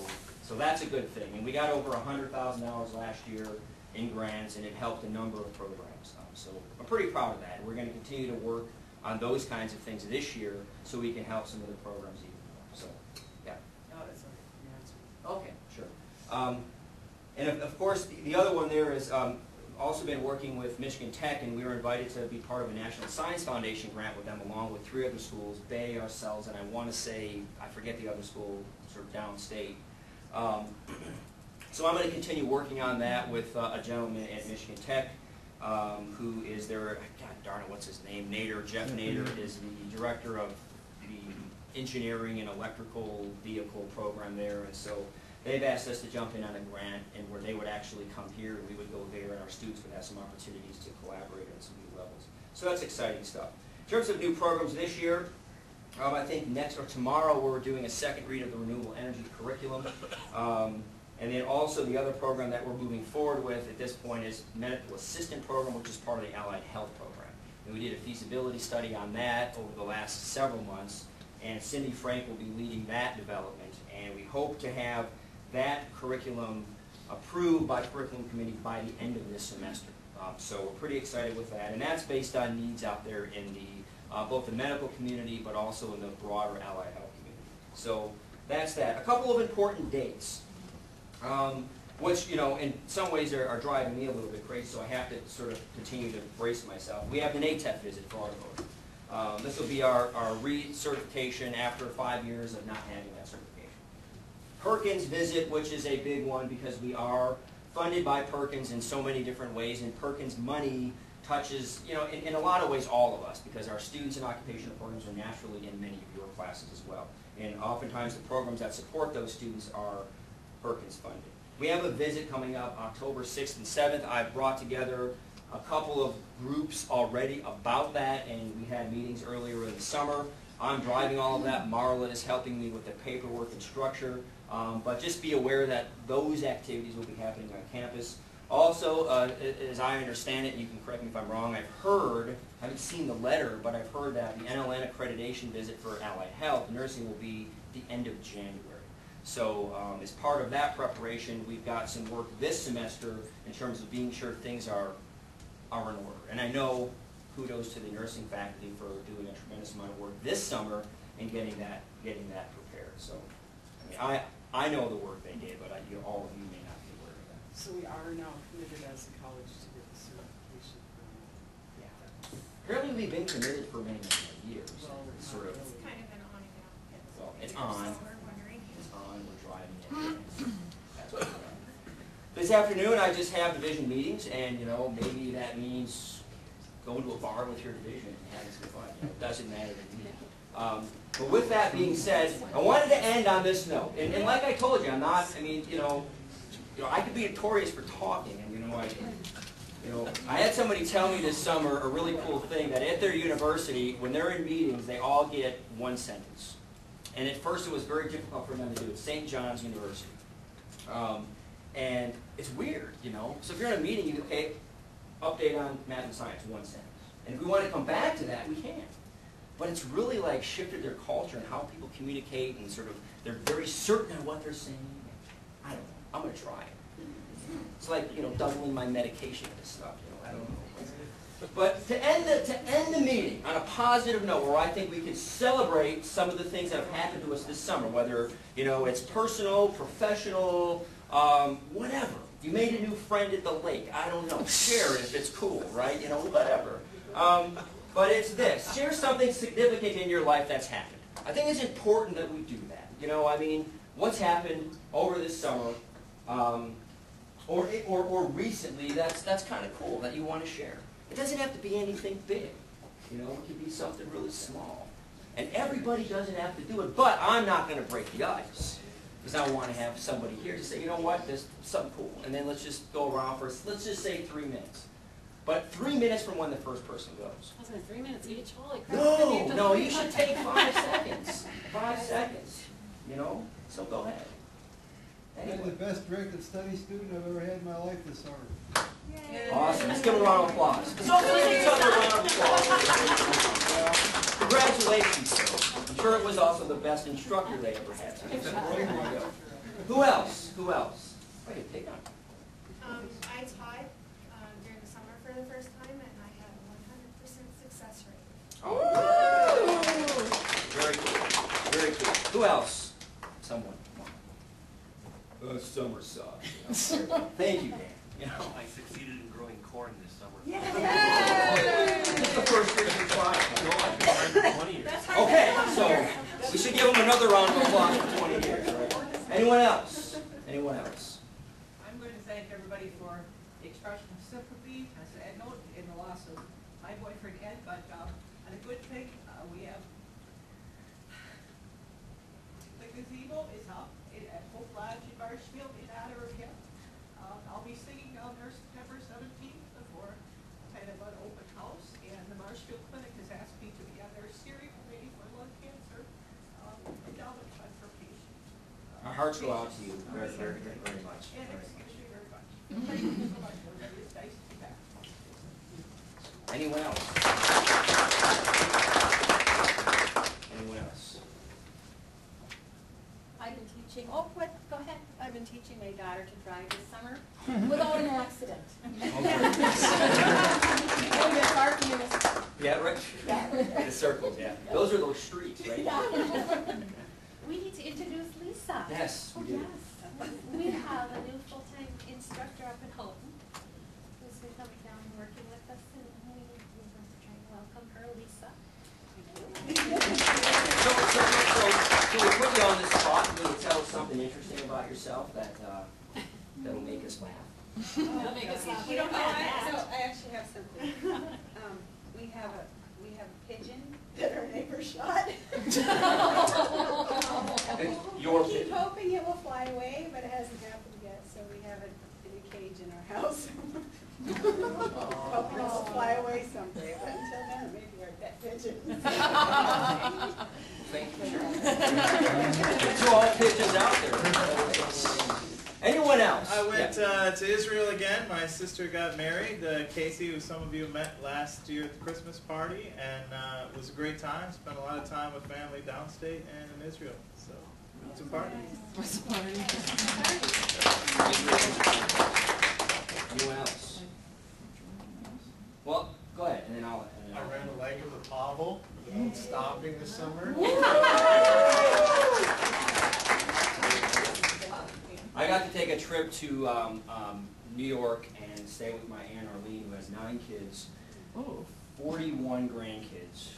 that's a good thing. And we got over $100,000 last year in grants, and it helped a number of programs. So I'm pretty proud of that. We're going to continue to work on those kinds of things this year so we can help some of the programs even more. So, yeah. No, that's all right. Okay, sure. And of course, the other one there is also been working with Michigan Tech, and we were invited to be part of a National Science Foundation grant with them, along with 3 other schools, Bay, ourselves, and I want to say, I forget the other school, sort of downstate. So I'm going to continue working on that with a gentleman at Michigan Tech who is their, God darn it, what's his name? Jeff Nader is the director of the engineering and electrical vehicle program there, and so they've asked us to jump in on a grant, and where they would actually come here, and we would go there, and our students would have some opportunities to collaborate on some new levels. So that's exciting stuff. In terms of new programs this year, I think next or tomorrow we're doing a second read of the renewable energy curriculum. And then also the other program that we're moving forward with at this point is medical assistant program, which is part of the Allied Health program. And we did a feasibility study on that over the last several months, and Cindy Frank will be leading that development, and we hope to have that curriculum approved by curriculum committee by the end of this semester. So we're pretty excited with that, and that's based on needs out there in the both the medical community, but also in the broader Allied Health community. So that's that. A couple of important dates. which, in some ways are driving me a little bit crazy, so I have to sort of continue to brace myself. We have an ATEP visit for automotive. This will be our recertification after 5 years of not having that certification. Perkins visit, which is a big one because we are funded by Perkins in so many different ways, and Perkins money touches, in a lot of ways, all of us, because our students in occupational programs are naturally in many of your classes as well. And oftentimes the programs that support those students are Perkins funded. We have a visit coming up October 6th and 7th. I've brought together a couple of groups already about that, and we had meetings earlier in the summer. I'm driving all of that. Marla is helping me with the paperwork and structure. But just be aware that those activities will be happening on campus. Also, as I understand it, and you can correct me if I'm wrong, I've heard, I haven't seen the letter, but I've heard that the NLN accreditation visit for allied health nursing will be the end of January. So as part of that preparation, we've got some work this semester in terms of being sure things are in order. And I know kudos to the nursing faculty for doing a tremendous amount of work this summer and getting that prepared. So I know the work they did, but all of you may not be aware of that. So we are now committed as a college to get the certification from Yeah. Apparently we've been committed for many, many years. Well, It's sort of, It's kind of been on and off. well, it's So on. we're wondering. It's on, we're driving it. That's what we're doing. This afternoon I just have division meetings, and maybe that means going to a bar with your division and having some fun. It doesn't matter to me. But with that being said, I wanted to end on this note. And like I told you, I could be notorious for talking, and I had somebody tell me this summer a really cool thing, that at their university, when they're in meetings, they all get one sentence. And at first it was very difficult for them to do it. St. John's University. And it's weird, So if you're in a meeting, you can say, update on math and science, one sentence. And if we want to come back to that, we can. But it's really like shifted their culture and how people communicate, and sort of, they're very certain of what they're saying. I don't know. I'm going to try it. It's like, doubling my medication and stuff, I don't know. But to end the meeting on a positive note, where I think we can celebrate some of the things that have happened to us this summer, whether, it's personal, professional, whatever. You made a new friend at the lake. I don't know. Share it if it's cool, right? Whatever. But it's this. Share something significant in your life that's happened. I think it's important that we do that. What's happened over this summer, or recently, that's kind of cool that you want to share. It doesn't have to be anything big. It could be something really small. And everybody doesn't have to do it, but I'm not going to break the ice. Because I want to have somebody here to say, you know what, there's something cool. And then let's just go around for, let's just say 3 minutes. But 3 minutes from when the first person goes. Wasn't it 3 minutes each? Holy crap. No, you should take 5 seconds. 5 seconds. So go ahead. I'm the best directed study student I've ever had in my life this summer. Yay. Awesome. Let's give a round of applause. So let's give each other a round of applause. Congratulations. I'm sure it was also the best instructor they ever had. Who else? Wait, take on. I taught during the summer for the first time, and I had a 100% success rate. Oh. Very cool. Very cool. Who else? Someone. Come on. Summer sucks. Thank you, Dan. I succeeded in growing corn this summer. Yay! This is the first year you tried. No, I've been trying for 20 years. Okay, so we should give them another round of applause for 20 years, right? Anyone else? I'm going to thank everybody for the expression of sympathy, as a note in the loss of my boyfriend Ed, but on a good thing, we have the gazebo is up at Hope Lodge in Marshfield in honor of him. I'll be singing down there September 17th for kind of an open house, and the Marshfield Clinic has asked me to be on their steering committee for lung cancer endowment fund for patients. Our hearts go out to you very, very, very, very much. And excuse me very much. Thank you so much, everybody. It's nice to be back. Anyone else? Anyone else? I've been teaching, go ahead. I've been teaching my daughter to drive this summer without an accident. Yeah, right. Yeah. The circles, yeah. Those are those streets, right? Yeah. We need to introduce Lisa. Yes, Oh, we do. yes. We have a new full-time about yourself that, that'll make us laugh? That'll make us laugh. You don't have that. So I actually have something. We have a pigeon that our neighbor shot. Your We keep pigeon. hoping it will fly away, but it hasn't happened yet, so we have it in a cage in our house. Hoping it will fly away someday, but until then, maybe our pet pigeon. Thank you. To all pigeons out there. Anyone else? I went Yeah. to Israel again. My sister got married, Casey, who some of you met last year at the Christmas party, and it was a great time. Spent a lot of time with family downstate and in Israel. So, it's a party. Anyone else? Well, go ahead, and then I'll. I ran a leg of the Pavel without stopping this summer. I got to take a trip to New York and stay with my Aunt Arlene, who has 9 kids, 41 grandkids,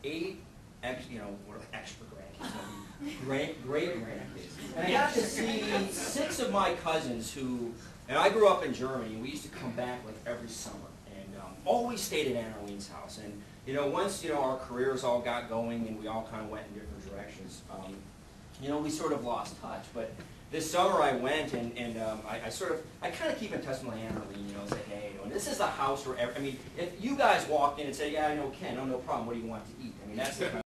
8 extra grandkids, great grandkids. And I got to see 6 of my cousins who, and I grew up in Germany, and we used to come back like every summer, and always stayed at Aunt Arlene's house. And once our careers all got going and we all kind of went in different directions, we sort of lost touch. But this summer I went and I kind of keep in touch with my Aunt Arlene, say, hey, and this is a house where, if you guys walked in and said, yeah, I know Ken, oh, no problem, what do you want to eat? I mean, that's the kind of